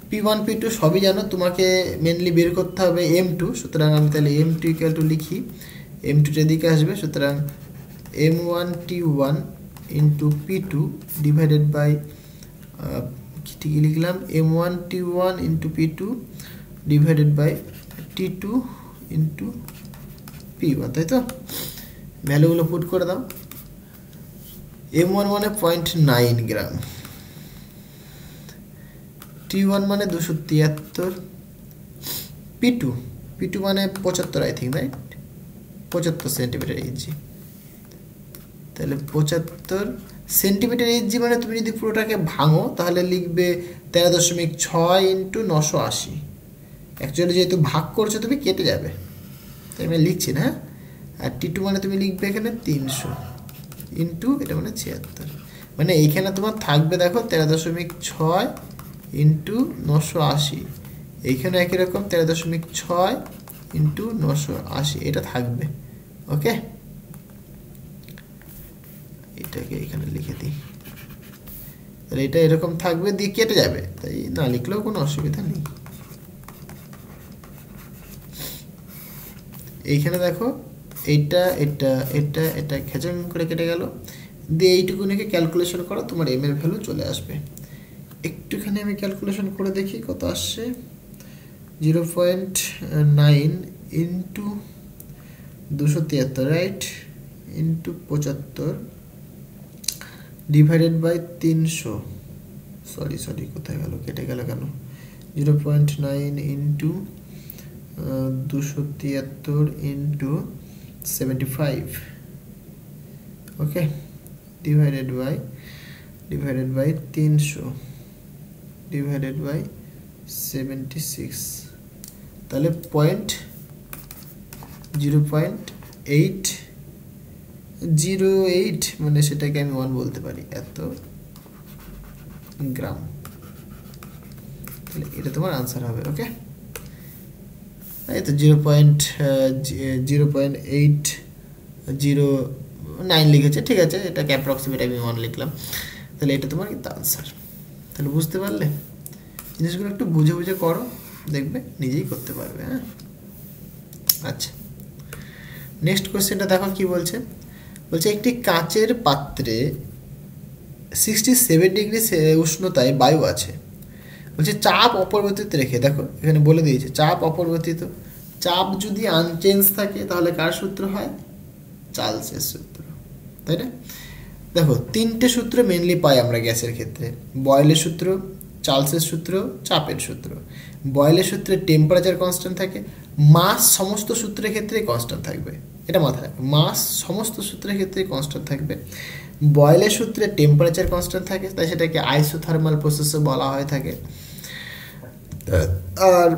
A: P1 P2 সবই জানো, তোমাকে মেনলি বের করতে হবে M2, সুতরাং আমি তাহলে M2 ইকুয়াল টু লিখি, M2 এর দিকে আসবে, সুতরাং M1 T1 into P2 divided by ঠিকই লিখলাম M1 T1 into P2 divided by T2 into P1, তাই তো? ভ্যালুগুলো পুট করে দাও। M1 মানে 0.9 গ্রাম, T1 মানে 273, P2 মানে 75, I think, right, 75 centimetre Hg. তাহলে 75 সেন্টিমিটার এইচজি মানে তুমি যদি পুরোটাকে ভাঙো তাহলে লিখবে 13.6 ইন্টু 980। অ্যাকচুয়ালি যেহেতু ভাগ করছো তুমি কেটে যাবে, আমি লিখছি না। আর T2 মানে তুমি লিখবে এখানে 300 ইন্টু এটা মানে 76, মানে এইখানে তোমার থাকবে দেখো 13.6 ইন্টু 980, এইখানে একই রকম 13.6 ইন্টু 980 এটা থাকবে। ওকে, এটাকে এখানে লিখে দিই, তাহলে এটা এরকম থাকবে, দিয়ে কেটে যাবে, তাই না লিখলেও কোনো অসুবিধা নেই। এইখানে দেখো এইটা এটা এটা এটা খেঁচাং করে কেটে গেল, দিয়ে এইটুকুনিকে ক্যালকুলেশন করো, তোমার এম এর ভ্যালু চলে আসবে। একটুখানি আমি ক্যালকুলেশন করে দেখি কত আসছে। 0.9 into 273, right, into 75 divided by 300, sorry কোথায় গেল, কেটে গেল কেন, 0.9 into 273 into 75, okay, divided by 300 divided by 76, তাহলে 0.808, মানে সেটাকে আমি 1 বলতে পারি, এত গ্রাম, তাহলে এটা তোমার আনসার হবে। ওকে, এই তো 0.809 লিখেছে, ঠিক আছে, এটাকে অ্যাপ্রক্সিমেট আমি 1 লিখলাম, তাহলে এটা তোমার কিন্তু আনসার। তাহলে বুঝতে পারলে, জিনিসগুলো একটু বুঝে বুঝে করো, দেখবে নিজেই করতে পারবে। হ্যাঁ, আচ্ছা, নেক্সট কোয়েশ্চেনটা দেখো কি বলছে। বলছে একটি কাচের পাত্রে 67 ডিগ্রি উষ্ণতায় বায়ু আছে। বলছে চাপ অপরিবর্তিত রেখে, দেখো এখানে বলে দিয়েছে চাপ অপরিবর্তিত, চাপ যদি আনচেঞ্জ থাকে তাহলে কার সূত্র হয়, চার্লসের সূত্র, তাই না? দেখো তিনটে সূত্র মেনলি পাই আমরা গ্যাসের ক্ষেত্রে, বয়েলের সূত্র, চার্লসের সূত্র, চাপের সূত্র। বয়েলের সূত্রে টেম্পারেচার কনস্ট্যান্ট থাকে, মাস সমস্ত সূত্রের ক্ষেত্রে কনস্ট্যান্ট থাকবে, এটা মাথায় রাখবে, মাস সমস্ত সূত্রের ক্ষেত্রে কনস্ট্যান্ট থাকবে। বয়েলের সূত্রে টেম্পারেচার কনস্ট্যান্ট থাকে, তাই সেটাকে আইসোথার্মাল প্রসেসও বলা হয়ে থাকে। আর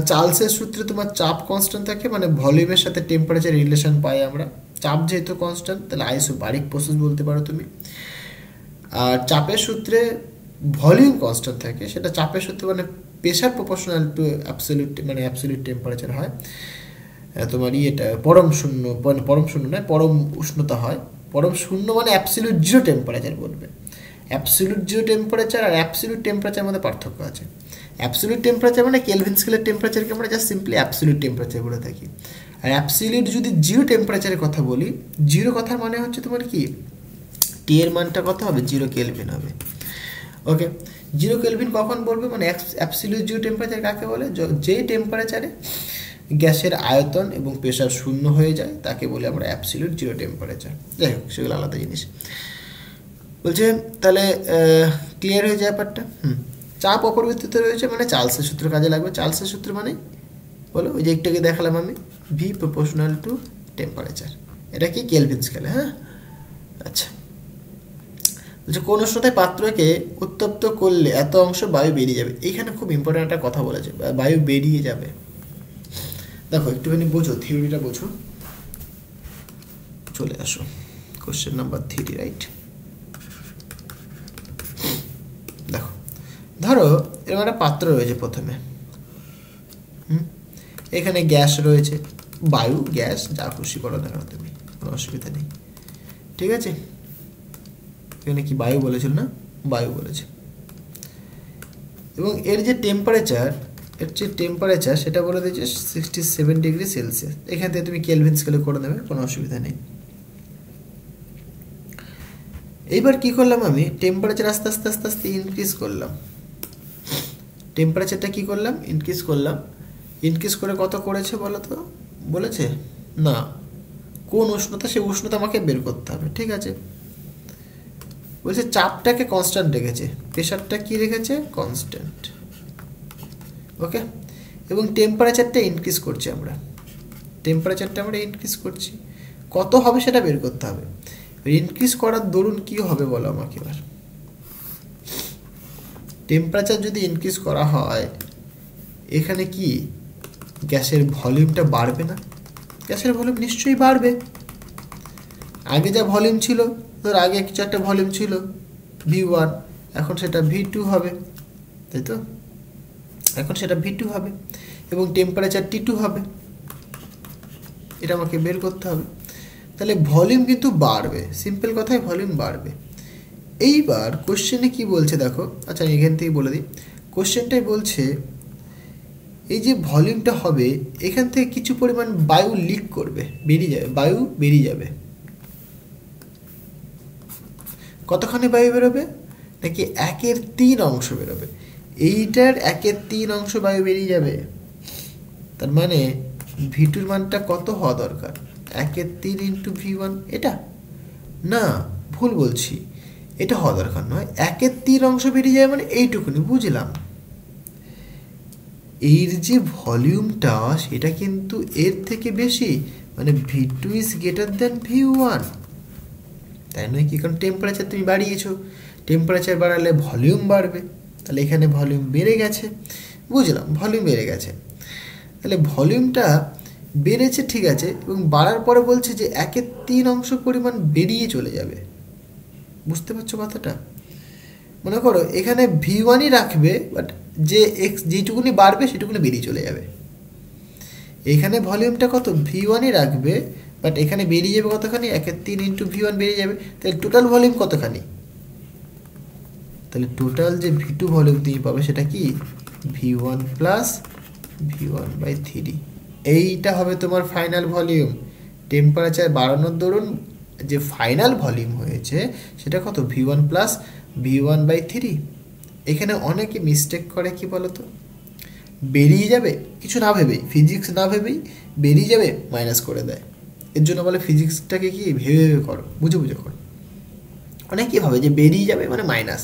A: চার্লসের সূত্রে তোমার চাপ কনস্ট্যান্ট থাকে, মানে ভলিউমের সাথে টেম্পারেচার রিলেশন পাই আমরা, চাপ যেহেতু কনস্ট্যান্ট তাহলে আইসোবারিক প্রসেস বলতে পারো তুমি। আর চাপের সূত্রে ভলিউম কনস্ট্যান্ট থাকে, সেটা চাপের সূত্রে মানে প্রেশার প্রপোর্শনাল টু অ্যাবসলিউট, মানে অ্যাবসলিউট টেম্পারেচার হয় তোমার, এটা পরম শূন্য, মানে পরম শূন্য নয়, পরম উষ্ণতা হয়। পরম শূন্য মানে অ্যাবসলিউট জিরো টেম্পারেচার বলবে। অ্যাবসলিউট জিরো টেম্পারেচার আর অ্যাবসলিউট টেম্পারেচারের মধ্যে পার্থক্য আছে। অ্যাবসলিউট টেম্পারেচার মানে কেলভিন স্কেলের টেম্পারেচারকে আমরা জাস্ট সিম্পলি অ্যাবসলিউট টেম্পারেচার বলে থাকি। আর অ্যাবসলিউট যদি জিরো টেম্পারেচারের কথা বলি, জিরো কথার মানে হচ্ছে তোমার কি, টি এর মানটা কত হবে, 0 কেলভিন হবে। ওকে, 0 কেলভিন কখন বলবে, মানে অ্যাবসলিউট জিরো টেম্পারেচার কাকে বলে, যে টেম্পারেচারে গ্যাসের আয়তন এবং প্রেশার শূন্য হয়ে যায় তাকে বলে আমরা অ্যাবসলিউট জিরো টেম্পারেচার। যাই হোক, সেগুলো আলাদা জিনিস। বলছে তাহলে ক্লিয়ার হয়ে যায় ব্যাপারটা। চাপ অপরিবর্তিত রয়েছে মানে চার্লসের সূত্র কাজে লাগবে। চার্লসের সূত্র মানে বলো, ওই যে একটাকে দেখালাম আমি, ভি প্রপোর্শনাল টু টেম্পারেচার, এটা কি কেলভিন স্কেলে। হ্যাঁ, আচ্ছা, বলছে কোন উষ্ণতায় পাত্রকে উত্তপ্ত করলে এত অংশ বায়ু বেরিয়ে যাবে। এইখানে খুব ইম্পর্টেন্ট একটা কথা বলেছে, বায়ু বেরিয়ে যাবে। দেখো একটুখানি বোঝো, থিওরিটা বোঝো, চলে আসো কোশ্চেন নাম্বার 3, রাইট। দেখো ধরো এরকম একটা পাত্র রয়েছে প্রথমে, এখানে গ্যাস রয়েছে, বায়ু গ্যাস যা খুশি বলো না কেন তুমি, কোনো অসুবিধা নেই, ঠিক আছে। এখানে কি বায়ু বলেছিল না, বায়ু বলেছে, এবং এর যে টেম্পারেচার, সেটা বলে দিয়েছে 67 ডিগ্রি সেলসিয়াস। এখান থেকে তুমি কেলভিন স্কেলে করে দেবে, কোনো অসুবিধা নেই। এইবার কি করলাম আমি, টেম্পারেচার আস্তে আস্তে আস্তে আস্তে ইনক্রিজ করলাম। টেম্পারেচারটা কি করলাম, ইনক্রিজ করলাম। ইনক্রিজ করে কত করেছে বলো তো, বলেছে না, কোন উষ্ণতা, সেই উষ্ণতা আমাকে বের করতে হবে, ঠিক আছে। বলছে চাপটাকে কনস্ট্যান্ট রেখেছে, প্রেশারটা কি রেখেছে, কনস্ট্যান্ট। ওকে, এবং টেম্পারেচারটা ইনক্রিজ করছি আমরা, ইনক্রিজ করছি, কত হবে সেটা বের করতে হবে। ইনক্রিজ করার দরুন কি হবে বলো আমাকে এবার। টেম্পারেচার যদি ইনক্রিজ করা হয়, এখানে কি গ্যাসের ভলিউমটা বাড়বে না, গ্যাসের ভলিউম নিশ্চয়ই বাড়বে। আগে যা ভলিউম ছিল, ধর আগে কিছু একটা ভলিউম ছিল V1, এখন সেটা V2 হবে, তাই তো? এখন সেটা V2 হবে এবং টেম্পারেচার T2 হবে। এটা আমাকে বের করতে হবে। তাহলে ভলিউম কিন্তু বাড়বে, সিম্পল কথায় ভলিউম বাড়বে। এইবার কোশ্চেনে কি বলছে দেখো, আচ্ছা এখান থেকে বলে দিই। কোশ্চেনটাই বলছে এই যে ভলিউমটা হবে, এখান থেকে কিছু পরিমাণ বায়ু লিক করবে, বেরিয়ে যাবে, বায়ু বেরিয়ে যাবে। কতখানি বায়ু বেরোবে? নাকি 1/3 অংশ বেরোবে। এইটার 1/3 অংশ বায়ু বেরিয়ে যাবে। তার মানে V2-র মানটা কত হওয়া দরকার? 1/3 ইন্টু V1। এটা না, ভুল বলছি, এটা হওয়া দরকার নয়। 1/3 অংশ বেরিয়ে যায় মানে এইটুকুনি, বুঝলাম। এর যে ভলিউমটা সেটা কিন্তু এর থেকে বেশি, মানে V2 is greater than V1, তাই নয় কি? কারণ টেম্পারেচার তুমি বাড়িয়েছো, টেম্পারেচার বাড়ালে ভলিউম বাড়বে, তাহলে এখানে ভলিউম বেড়ে গেছে, বুঝলাম, ভলিউম বেড়ে গেছে। তাহলে ভলিউমটা বেড়েছে, ঠিক আছে, এবং বাড়ার পরে বলছে যে 1/3 অংশ পরিমাণ বেরিয়ে চলে যাবে। বুঝতে পারছো কথাটা? মনে করো এখানে V1-ই রাখবে, বাট যে যেটুকুনি বাড়বে সেটুকুনি বেরিয়ে চলে যাবে। এখানে ভলিউমটা কত? V1-ই রাখবে, বাট এখানে বেরিয়ে যাবে কতখানি? 1/3 ইন্টু V1 বেরিয়ে যাবে। তাহলে টোটাল ভলিউম কতখানি? তাহলে টোটাল যে V2 ভলিউম তুমি পাবে সেটা কি? V1 plus V1/3। এইটা হবে তোমার ফাইনাল ভলিউম। টেম্পারেচার বাড়ানোর দরুন যে ফাইনাল ভলিউম হয়েছে সেটা কত? V1 plus V1/3। এখানে অনেকে মিস্টেক করে, কি বলো তো, বেরিয়ে যাবে কিছু না ভেবেই, ফিজিক্স না ভেবেই বেরিয়ে যাবে মাইনাস করে দেয়। এর জন্য বলে ফিজিক্সটাকে কি ভেবে ভেবে করো, বুঝে বুঝে করো। অনেকেই ভাবে যে বেরিয়ে যাবে মানে মাইনাস।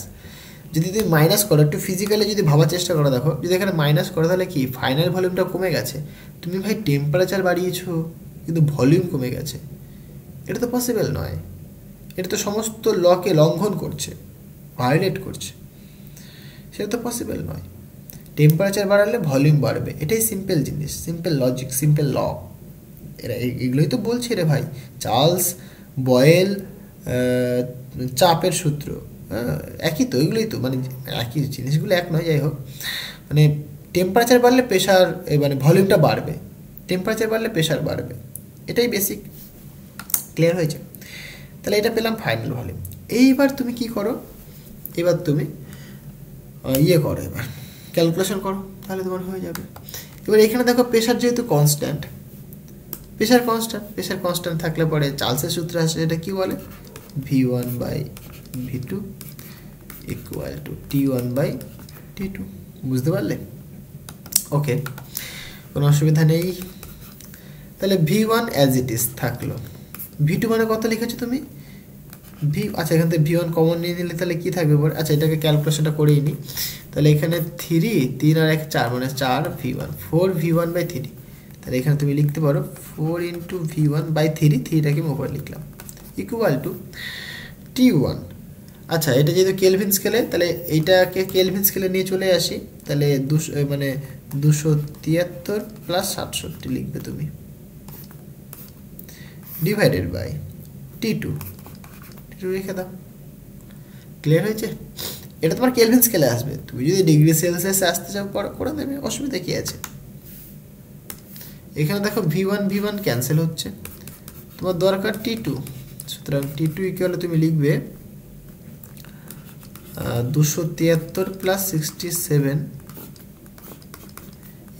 A: যদি তুমি মাইনাস করো, একটু ফিজিক্যালি যদি ভাবার চেষ্টা করো, দেখো যদি এখানে মাইনাস করো তাহলে কি ফাইনাল ভলিউমটা কমে গেছে। তুমি ভাই টেম্পারেচার বাড়িয়েছো কিন্তু ভলিউম কমে গেছে, এটা তো পসিবল নয়। এটা তো সমস্ত লকে লঙ্ঘন করছে, ভায়োলেট করছে, সেটা তো পসিবল নয়। টেম্পারেচার বাড়ালে ভলিউম বাড়বে, এটাই সিম্পল জিনিস, সিম্পল লজিক, সিম্পল ল। এরা এগুলোই তো বলছে রে ভাই। চার্লস বয়েল, চাপের সূত্র, একই তো, এগুলোই তো, মানে একই জিনিসগুলো, এক নয়, যাই হোক। মানে টেম্পারেচার বাড়লে প্রেশার, মানে ভলিউমটা বাড়বে, টেম্পারেচার বাড়লে প্রেশার বাড়বে, এটাই বেসিক। ক্লিয়ার হয়েছে? তাহলে এটা পেলাম ফাইনাল ভলিউম। এইবার তুমি কি করো? এবার তুমি ইয়ে করো, এবার ক্যালকুলেশন করো, তাহলে তোমার হয়ে যাবে। এবার এখানে দেখো প্রেশার যেহেতু কনস্ট্যান্ট, প্রেশার কনস্ট্যান্ট থাকলে পরে চার্লসের সূত্র আসে, এটা কি বলে? V1/V2 equal to T1/T2। বুঝতে পারলে? ওকে, কোনো অসুবিধা নেই। তাহলে V1 অ্যাজ ইট ইজ থাকলো। V2 মানে কত লিখেছো তুমি? আচ্ছা, এখান থেকে V1 কমন নিয়ে নিলে তাহলে কি থাকবে পরে? আচ্ছা, এটাকে ক্যালকুলেশনটা করেই নিই। তাহলে এখানে 3 আর 1 4, মানে 4 V1, 4 V1/3। তাহলে এখানে তুমি লিখতে পারো 4 ইন্টু V1/3, 3টাকে আমি উপরে লিখলাম, ইকুয়াল টু T1। আচ্ছা, এটা যেহেতু কেলভিন স্কেলে, তাহলে এইটাকে কেলভিন স্কেলে নিয়ে চলে আসি। তাহলে 273 প্লাস 67 লিখবে তুমি, ডিভাইডেড বাই T2 লিখে দাও। ক্লিয়ার হয়েছে? এটা তোমার কেলভিন স্কেলে আসবে, তুমি যদি ডিগ্রি সেলসিয়াসে আসতে চাও করে দেবে, অসুবিধা কি আছে? এখানে দেখো V1 ক্যান্সেল হচ্ছে, তোমার দরকার T2, সুতরাং T2 ইকুয়াল তুমি লিখবে 273 প্লাস 67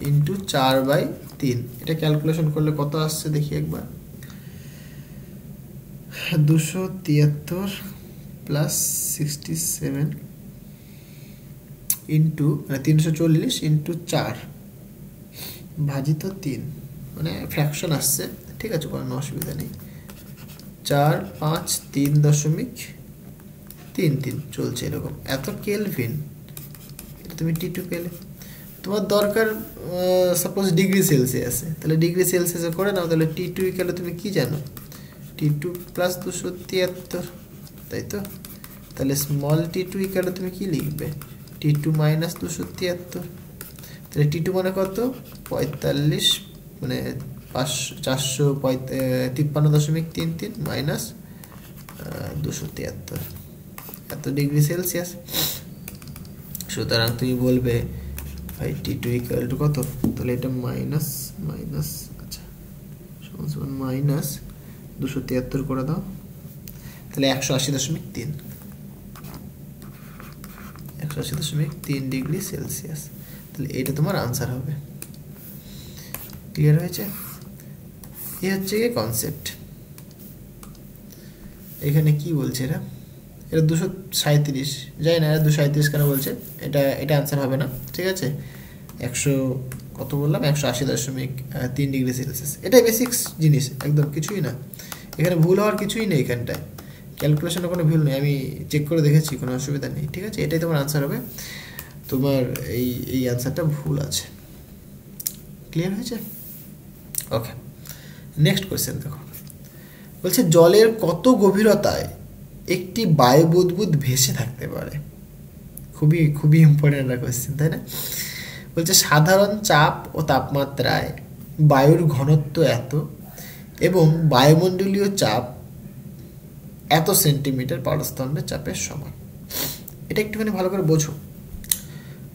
A: ইন্টু 4/3। এটা ক্যালকুলেশন করলে কত আসছে দেখি একবার। 273 প্লাস 67 ইন্টু, মানে 340 ইন্টু 4 ভাজিত 3, মানে ফ্র্যাকশন আসছে, ঠিক আছে, কোনো অসুবিধা নেই। 4 5 3.33 চলছে এরকম, এত কেলভিন। এটা তুমি T2 পেলে। তোমার দরকার সাপোজ ডিগ্রি সেলসিয়াসে, তাহলে ডিগ্রি সেলসিয়াসে করে নাও। তাহলে T2 ইকুয়াল তুমি কি জানো? T2 প্লাস 273, তাই তো? তাহলে স্মল T2 ইকুয়াল তুমি কি লিখবে? T2 minus 273। তাহলে T2 মানে কত? 45, মানে 453.33 মাইনাস 273 এত ডিগ্রি সেলসিয়াস। সুতরাং তুমি বলবে ভাই T2 ইকুয়াল টু কত, তাহলে এটা মাইনাস মাইনাস আচ্ছা সমান মাইনাস 273 করে দাও, তাহলে 180.3 ডিগ্রি সেলসিয়াস। তাহলে এটা তোমার আনসার হবে। ক্লিয়ার হয়েছে? এই হচ্ছে কি কনসেপ্ট। এখানে কি বলছে এরা, এটা 237, যাই না, এটা 237 কেন বলছে, এটা আনসার হবে না, ঠিক আছে। 100 কত বললাম, 180.3 ডিগ্রি সেলসিয়াস, এটাই বেসিক্স জিনিস, একদম কিছুই না, এখানে ভুল হওয়ার কিছুই নেই, এখানটায় ক্যালকুলেশনে কোনো ভুল নেই, আমি চেক করে দেখেছি, কোনো অসুবিধা নেই, ঠিক আছে। এটাই তোমার আনসার হবে, তোমার এই আনসারটা ভুল আছে। ক্লিয়ার হয়েছে? ওকে, নেক্সট কোয়েশ্চেন দেখো, বলছে জলের কত গভীরতায় একটি বায়ু বুদবুদ ভেসে থাকতে পারে। খুবই খুবই ইম্পর্টেন্ট একটা কোয়েশ্চেন, তাই না? বলছে সাধারণ চাপ ও তাপমাত্রায় বায়ুর ঘনত্ব এত এবং বায়ুমণ্ডলীয় চাপ এত সেন্টিমিটার পারস্তম্ভের চাপের সমান। এটা একটুখানি ভালো করে বোঝো।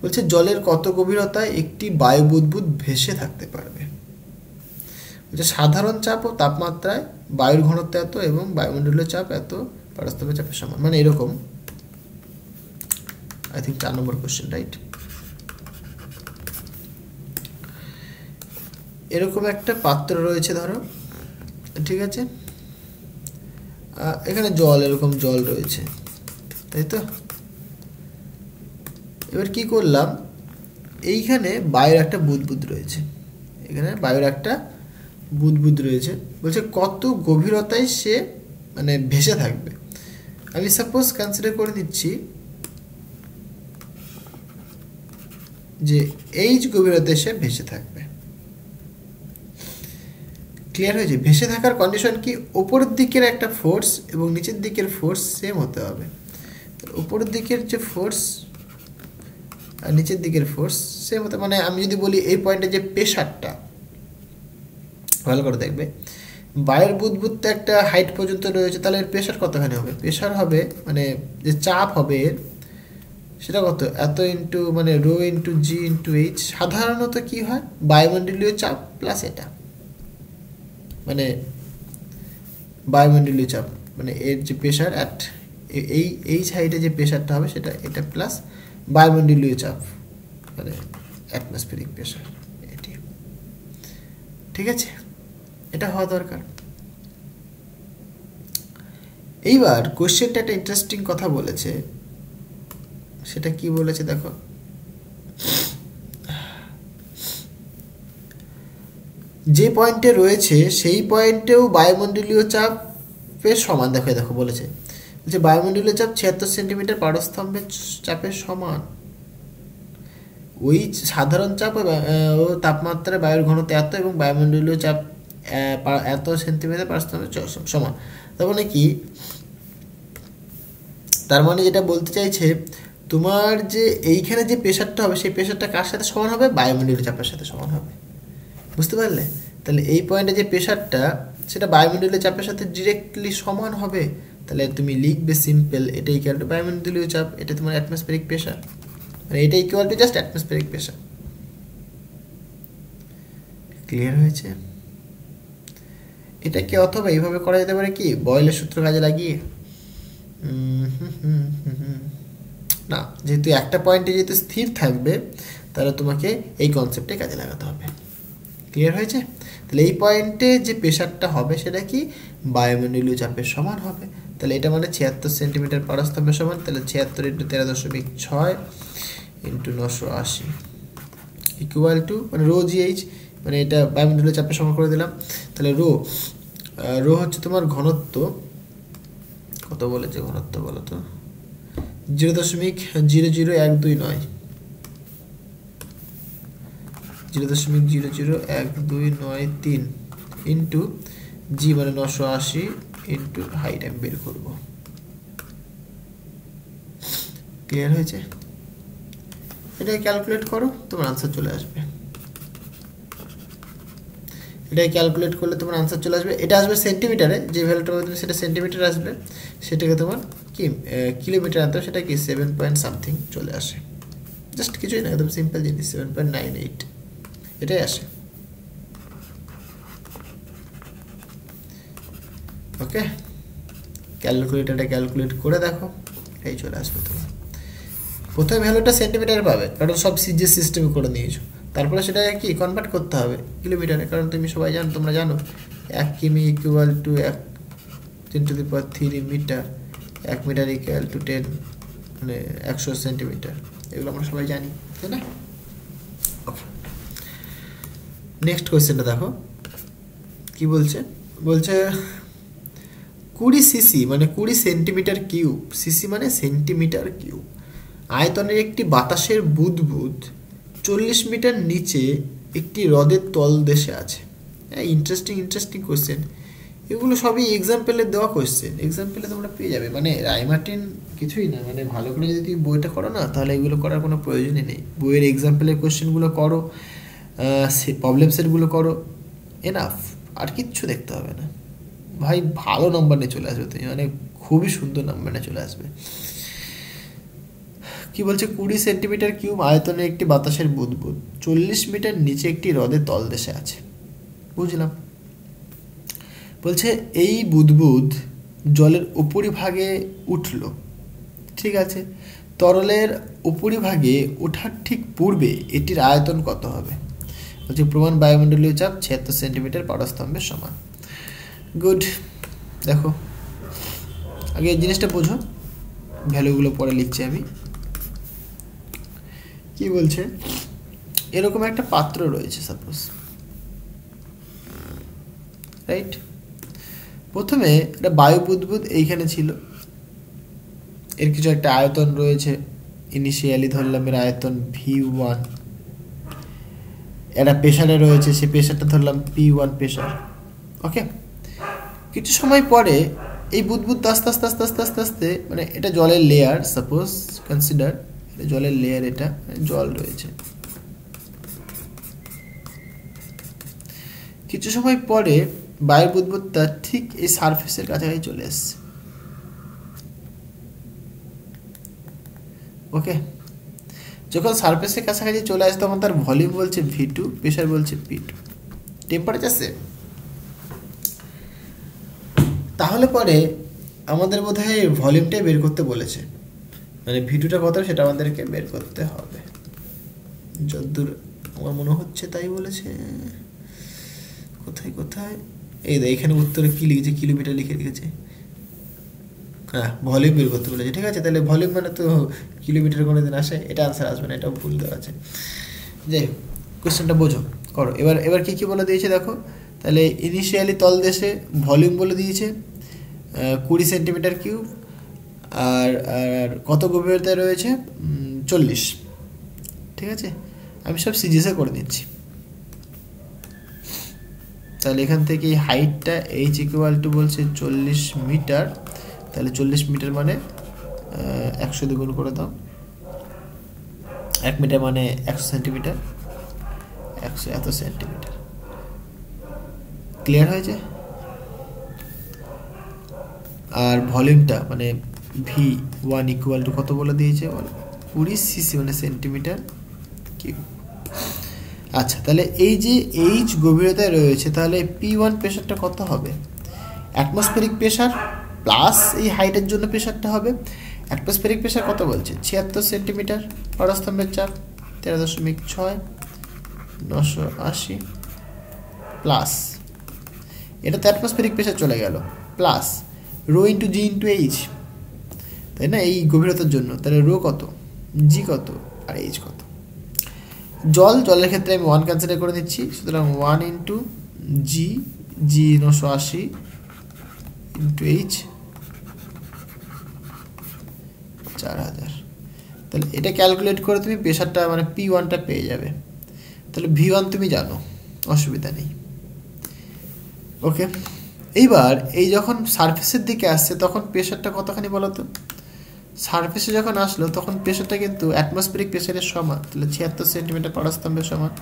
A: বলছে জলের কত গভীরতায় একটি বায়ু বুদবুদ ভেসে থাকতে পারবে। বলছে সাধারণ চাপ ও তাপমাত্রায় বায়ুর ঘনত্ব এত এবং বায়ুমণ্ডলীয় চাপ এত পারস্তম্ভের চাপের সমান, মানে এরকম, I think 4 number question, right? এরকম একটা পাত্র রয়েছে ধরো, ঠিক আছে, এখানে এরকম জল রয়েছে, তাই তো। এবার কি করলাম, এইখানে বায়ুর একটা বুদবুদ রয়েছে, এখানে বায়ুর একটা বুদবুদ রয়েছে। বলছে কত গভীরতায় সে মানে ভেসে থাকবে। আমি সাপোজ কনসিডার করে দিচ্ছি যে এইচ গভীরতায় সে ভেসে থাকবে। ক্লিয়ার হয়েছে? ভেসে থাকার কন্ডিশন কি, উপরের দিকের একটা ফোর্স এবং নিচের দিকের ফোর্স সেম হতে হবে। উপরের দিকের যে ফোর্স আর নিচের দিকের ফোর্স সেম হতে, মানে আমি যদি বলি এই পয়েন্টে যে প্রেশারটা, ভালো করে দেখবে, বায়ুর বুদবুদটা একটা হাইট পর্যন্ত রয়েছে, তাহলে এর প্রেশার কতখানি হবে? প্রেশার হবে মানে যে চাপ হবে এর, সেটা কত, এত ইন্টু মানে রো ইন্টু জি ইন্টু এইচ। সাধারণত কি হয়, বায়ুমণ্ডলীয় চাপ প্লাস এটা, মানে বায়ুমণ্ডলীয় চাপ মানে এর যে প্রেশার অ্যাট এই সাইডে যে প্রেশারটা হবে সেটা এটা প্লাস বায়ুমণ্ডলীয় চাপ মানে অ্যাটমসফিয়ারিক প্রেশার, এটি, ঠিক আছে, এটা হওয়া দরকার। এইবার কোশ্চেনটা একটা ইন্টারেস্টিং কথা বলেছে, সেটা কি বলেছে দেখো, যে পয়েন্টে রয়েছে সেই পয়েন্টেও বায়ুমণ্ডলীয় চাপের সমান। দেখো বলেছে যে বায়ুমণ্ডলীয় চাপ 76 সেন্টিমিটার পারস্তম্ভের চাপের সমান। ওই সাধারণ চাপ ও তাপমাত্রায় বায়ুর ঘনত্ব এত এবং বায়ুমণ্ডলীয় চাপ এত সেন্টিমিটার পারস্তম্ভের সমান। তার মানে কি, তার মানে যেটা বলতে চাইছে, তোমার যে এইখানে যে প্রেশারটা হবে সেই প্রেশারটা কার সাথে সমান হবে? বায়ুমণ্ডলীয় চাপের সাথে সমান হবে। বুঝতে পারলে? তাহলে এই পয়েন্টে যে প্রেশারটা সেটা বায়ুমণ্ডলীয় চাপের সাথে ডিরেক্টলি সমান হবে। তাহলে তুমি লিখবে সিম্পল, এটা ইকুয়াল টু বায়ুমণ্ডলীয় চাপ, এটা তোমার অ্যাটমসফিয়ারিক প্রেশার, মানে এটা equal to just atmospheric pressure. Clear হয়েছে? এটাকে অথবা এইভাবে করা যেতে পারে কি, বয়েলের সূত্র কাজে লাগিয়ে, না, যেহেতু একটা পয়েন্টে যেহেতু স্থির থাকবে তাহলে তোমাকে এই কনসেপ্টে কাজে লাগাতে হবে। ক্লিয়ার হয়েছে? তাহলে এই পয়েন্টে যে প্রেশারটা হবে সেটা কি, বায়ুমণ্ডলীয় চাপের সমান হবে। তাহলে এটা মানে 76 সেন্টিমিটার পারস্তম্ভের সমান। তাহলে 76 ইন্টু 13.6 ইন্টু 980 ইকুয়াল টু মানে রো জিএইচ, মানে এটা বায়ুমণ্ডলীয় চাপের সমান করে দিলাম। তাহলে রো হচ্ছে তোমার ঘনত্ব, কত বলেছে ঘনত্ব বলো তো, 0.00129 0.00129 ইন্টু জি মানে 980 ইন্টু হাইট আমি বের করব। ক্লিয়ার হয়েছে? এটা ক্যালকুলেট করো, তোমার আনসার চলে আসবে। এটা ক্যালকুলেট করলে তোমার আনসার চলে আসবে। এটা আসবে সেন্টিমিটারে, যে ভ্যালুটা পাবে তুমি সেটা সেন্টিমিটার আসবে, সেটাকে তোমার কি কিলোমিটার আনতে হবে, সেটা কি 7 পয়েন্ট সামথিং চলে আসে। জাস্ট কিছুই না, একদম সিম্পল জিনিস, 7.98 এটাই আসে। ওকে, ক্যালকুলেটারটা ক্যালকুলেট করে দেখো, এই চলে আসবে তোমার। প্রথমে ভ্যালুটা সেন্টিমিটারে পাবে, কারণ সব সিজিএস সিস্টেমে করে নিয়েছো। তারপরে সেটা কি কনভার্ট করতে হবে কিলোমিটারে, কারণ তুমি সবাই জানো, তোমরা জানো 1 কিমি equal to 10⁻³ metre, 1 metre equal to 10 মানে 100 সেন্টিমিটার, এগুলো আমরা সবাই জানি, তাই না? ওকে, নেক্সট কোয়েশ্চেনটা দেখো কি বলছে। বলছে 20 সিসি মানে 20 সেন্টিমিটার কিউব, সিসি মানে সেন্টিমিটার কিউব আয়তনের একটি বাতাসের বুদবুদ 40 মিটার নিচে একটি হ্রদের তলদেশে আছে। হ্যাঁ, ইন্টারেস্টিং কোয়েশ্চেন। এগুলো সবই এক্সাম্পলের দেওয়া কোয়েশ্চেন, এক্সাম্পলে তোমরা পেয়ে যাবে। মানে রায়মার্টিন কিছুই না, মানে ভালো করে যদি তুমি বইটা করো না, তাহলে এগুলো করার কোনো প্রয়োজনই নেই। বইয়ের এক্সাম্পলের কোয়েশ্চেনগুলো করো, প্রবলেম সেটগুলো করো, এনাফ, আর কিচ্ছু দেখতে হবে না ভাই। ভালো নম্বর নিয়ে চলে আসবে তুমি, মানে খুবই সুন্দর নম্বর নিয়ে চলে আসবে। কি বলছে, 20 সেন্টিমিটার কিউব আয়তনের একটি বাতাসের বুদবুদ 40 মিটার নিচে একটি হ্রদের তলদেশে আছে। বুঝলাম। বলছে এই বুদবুদ জলের উপরিভাগে উঠল, ঠিক আছে, তরলের উপরিভাগে ওঠার ঠিক পূর্বে এটির আয়তন কত হবে? বলছে প্রমাণ বায়ুমণ্ডলীয় চাপ 76 সেন্টিমিটার পারস্তম্ভের সমান। গুড। দেখো আগে এই জিনিসটা বোঝো, ভ্যালুগুলো পরে লিখছি আমি। কি বলছে, এরকম একটা পাত্র রয়েছে সাপোজ, রাইট। প্রথমে একটা বায়ু বুদবুদ এইখানে ছিল, এর কিছু একটা আয়তন রয়েছে, ইনিশিয়ালি ধরলাম এর আয়তন V1, একটা প্রেশারে রয়েছে, সেই প্রেশারটা ধরলাম P1 প্রেশার। ওকে, কিছু সময় পরে এই বুদবুদ আস্তে আস্তে আস্তে আস্তে আস্তে আস্তে মানে এটা জলের লেয়ার, সাপোজ কনসিডার জলের লেয়ার, এটা জল রয়েছে। কিছু সময় পরে বায়ুর বুদবুদটা ঠিক এই সারফেসের কাছাকাছি চলে এসছে। ওকে, যখন সারফেসের কাছাকাছি চলে আসে তখন তার ভলিউম বলছে V2, প্রেশার বলছে P2, টেম্পারেচার সেম। তাহলে পরে আমাদের বোধহয় ভলিউমটাই বের করতে বলেছে, মানে V2টা কত সেটা আমাদেরকে বের করতে হবে, যতদূর আমার মনে হচ্ছে তাই বলেছে। কোথায় কোথায়, এই দেখ এখানে উত্তরে কি লিখেছে, কিলোমিটার লিখে রেখেছে। হ্যাঁ, ভলিউম বের করতে বলেছে, ঠিক আছে। তাহলে ভলিউম মানে তো কিলোমিটার কোনো দিন আসে, এটা আনসার আসবে না, এটাও ভুল দেওয়া আছে। যাই হোক, কোয়েশ্চেনটা বোঝো, করো। এবার কি কি বলে দিয়েছে দেখো। তাহলে ইনিশিয়ালি তলদেশে ভলিউম বলে দিয়েছে 20 সেন্টিমিটার কিউব, আর আর কত গভীরতায় রয়েছে 40, ঠিক আছে। আমি সব সিজিএসে করে দিচ্ছি। তাহলে এখান থেকে এই হাইটটা H ইকুয়াল টু বলছে 40 মিটার, তাহলে 40 মিটার মানে 100 দিয়ে গুণ করে দাও, 1 মিটার মানে 100 সেন্টিমিটার, 100 এত সেন্টিমিটার। ক্লিয়ার হয়েছে? আর ভলিউমটা মানে V1 ইকুয়াল টু কত বলে দিয়েছে, 20 সিসি মানে সেন্টিমিটার কিউব। আচ্ছা, তাহলে এই যে H গভীরতায় রয়েছে, তাহলে P1 প্রেশারটা কত হবে? অ্যাটমসফেরিক প্রেশার প্লাস এই হাইটের জন্য প্রেশারটা হবে। অ্যাটমসফেরিক প্রেশার কত বলছে, 76 সেন্টিমিটার, পারস্তম্ভের চাপ 13.6, 980 প্লাস, এটা তো অ্যাটমসফেরিক প্রেশার চলে গেল, প্লাস রো ইন্টু জি ইন্টু এইচ, তাই না, এই গভীরতার জন্য। তাহলে রো কত, জি কত, আর এইচ কত। জলের ক্ষেত্রে আমি 1 কনসিডার করে নিচ্ছি, সুতরাং 1 ইন্টু জি, 980 ইন্টু এইচ 4000। তাহলে এটা ক্যালকুলেট করে তুমি প্রেশারটা মানে P1টা পেয়ে যাবে। তাহলে V1 তুমি জানো, অসুবিধা নেই। ওকে, এইবার এই যখন সারফেসের দিকে আসছে তখন প্রেশারটা কতখানি বলো তো। সারফেসে যখন আসলো তখন প্রেশারটা কিন্তু অ্যাটমসফেরিক প্রেশারের সমান, তাহলে 76 সেন্টিমিটার পারস্তম্ভের সমান।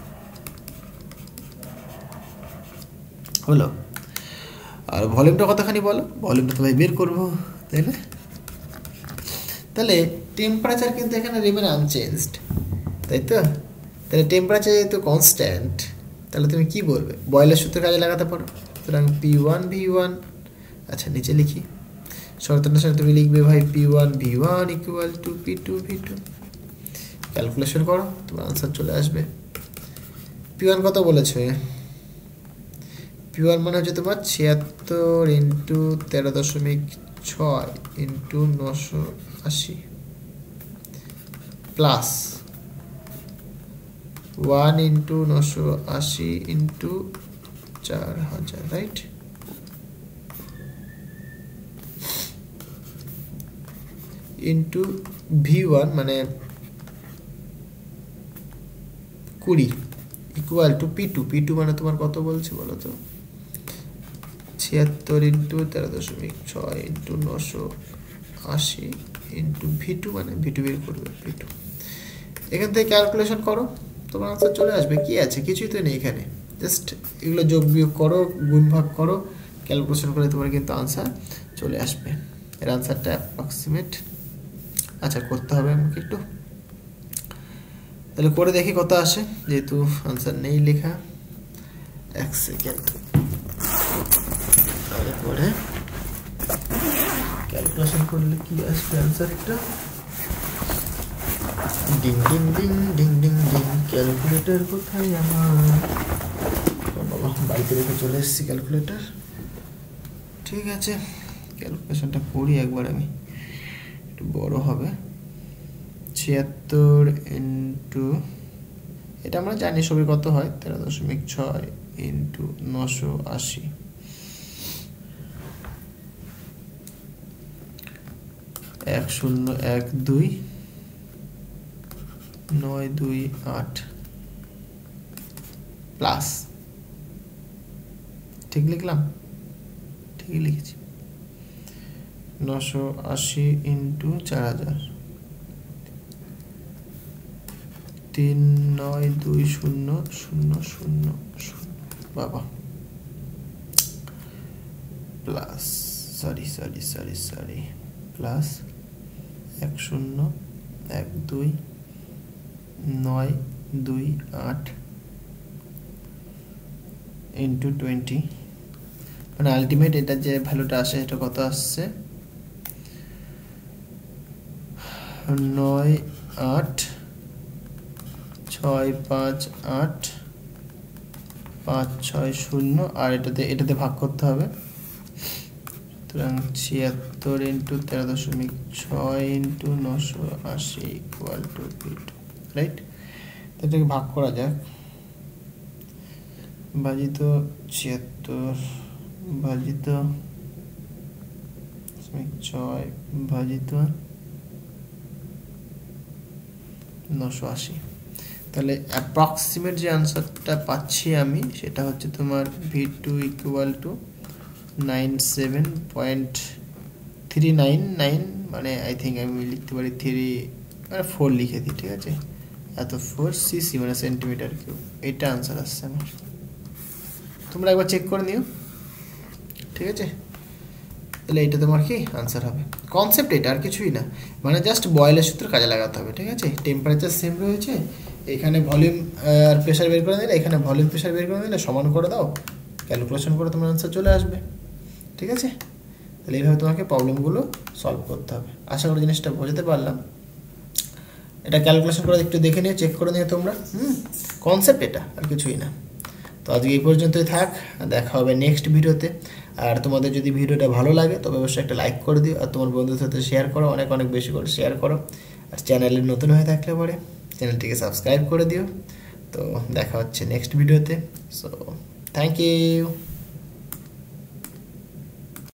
A: হলো। আর ভলিউমটা কতখানি বলো, ভলিউমটা তো ভাই বের করবো, তাই না? তাহলে টেম্পারেচার কিন্তু এখানে রিমেন আনচেঞ্জড, তাই তো? তাহলে টেম্পারেচার যেহেতু কনস্ট্যান্ট, তাহলে তুমি কি বলবে, বয়লের সূত্রে কাজে লাগাতে পারো। সুতরাং P1V1, আচ্ছা নিচে লিখি, শর্তটার সাথে তুমি লিখবে ভাই P1V1 equal to P2V2। Calculation করো, তোমার আনসার চলে আসবে। P1 কত বলেছে? P1 মানে হচ্ছে তোমার 76 into 13.6 into 980 plus 1 into 980 into 4000, right? Into V1 মানে 20 ইকুয়াল টু P2 মানে তোমার কত বলছে বলো তো? 76 ইন্টু 13.6 ইন্টু 980 ইন্টু V2 মানে V2 বের করবে, P2। এখান থেকে ক্যালকুলেশন করো, তোমার আনসার চলে আসবে। কি আছে, কিছুই তো নেই এখানে, জাস্ট এগুলো যোগ বিয়োগ করো, গুণ ভাগ করো, ক্যালকুলেশন করে তোমার কিন্তু আনসার চলে আসবে। এর আনসারটা অ্যাপ্রক্সিমেট, আচ্ছা করতে হবে আমাকে একটু, তাহলে করে দেখি কত আসে, যেহেতু আনসার নেই লেখা। 1 সেকেন্ড, তারপরে ক্যালকুলেশন করলে কি আসবে আনসারটা। Ding ding ding ding ding ding, calculator কোথায় আমার? বাবা বাড়িতে রেখে চলে এসেছি ক্যালকুলেটর। ঠিক আছে, ক্যালকুলেশনটা করি একবার, আমি একটু বড় হবে। 76 ইন্টু, এটা আমরা জানি সবই কত হয়, 13.6 ইন্টু 980, 1012,928 প্লাস, ঠিক লিখলাম? ঠিকই লিখেছি। 980 ইন্টু 4000, 392000, বাবা, প্লাস সরি প্লাস 1012,928 ইন্টু 20, মানে আলটিমেট এটা যে ভ্যালুটা আসে এটা কত আসছে? 98658,560, আর এটাতে ভাগ করতে হবে। সুতরাং 76 into 13.6 into 980 equal to P2, right? এটাকে ভাগ করা যাক, ভাজিত 76 ভাজিত 6 ভাজিত 980, তাহলে অ্যাপ্রক্সিমেট যে আনসারটা পাচ্ছি আমি সেটা হচ্ছে তোমার V2 ইকুয়াল টু 97.399, মানে আই থিঙ্ক আমি লিখতে পারি 4 লিখে দিই, ঠিক আছে? এত 4 সিসি মানে সেন্টিমিটার কিউব, এটা আনসার আসছে আমার। তোমরা একবার চেক করে নিও, ঠিক আছে? তাহলে এটা তোমার কি আনসার হবে। কনসেপ্ট এটা, আর কিছুই না, মানে জাস্ট বয়েলের সূত্র কাজে লাগাতে হবে, ঠিক আছে? টেম্পারেচার সেম রয়েছে, এখানে ভলিউম আর প্রেশার বের করে দিলে, এখানে ভলিউম প্রেশার বের করে দিলে, সমান করে দাও, ক্যালকুলেশন করে তোমার আনসার চলে আসবে, ঠিক আছে? তাহলে এইভাবে তোমাকে প্রবলেমগুলো সলভ করতে হবে। আশা করি জিনিসটা বোঝাতে পারলাম। এটা ক্যালকুলেশন করে একটু দেখে নিও, চেক করে নিও তোমরা। কনসেপ্ট এটা, আর কিছুই না। তো আজকে এই পর্যন্তই থাক, দেখা হবে নেক্সট ভিডিওতে। আর তোমাদের যদি ভিডিওটা ভালো লাগে তবে অবশ্যই একটা লাইক করে দিও, আর তোমার বন্ধুদের সাথে শেয়ার করো, অনেক অনেক বেশি করে শেয়ার করো। আর চ্যানেলে নতুন হয়ে থাকলে পরে চ্যানেলটিকে সাবস্ক্রাইব করে দিও। তো দেখা হচ্ছে নেক্সট ভিডিওতে। So thank you.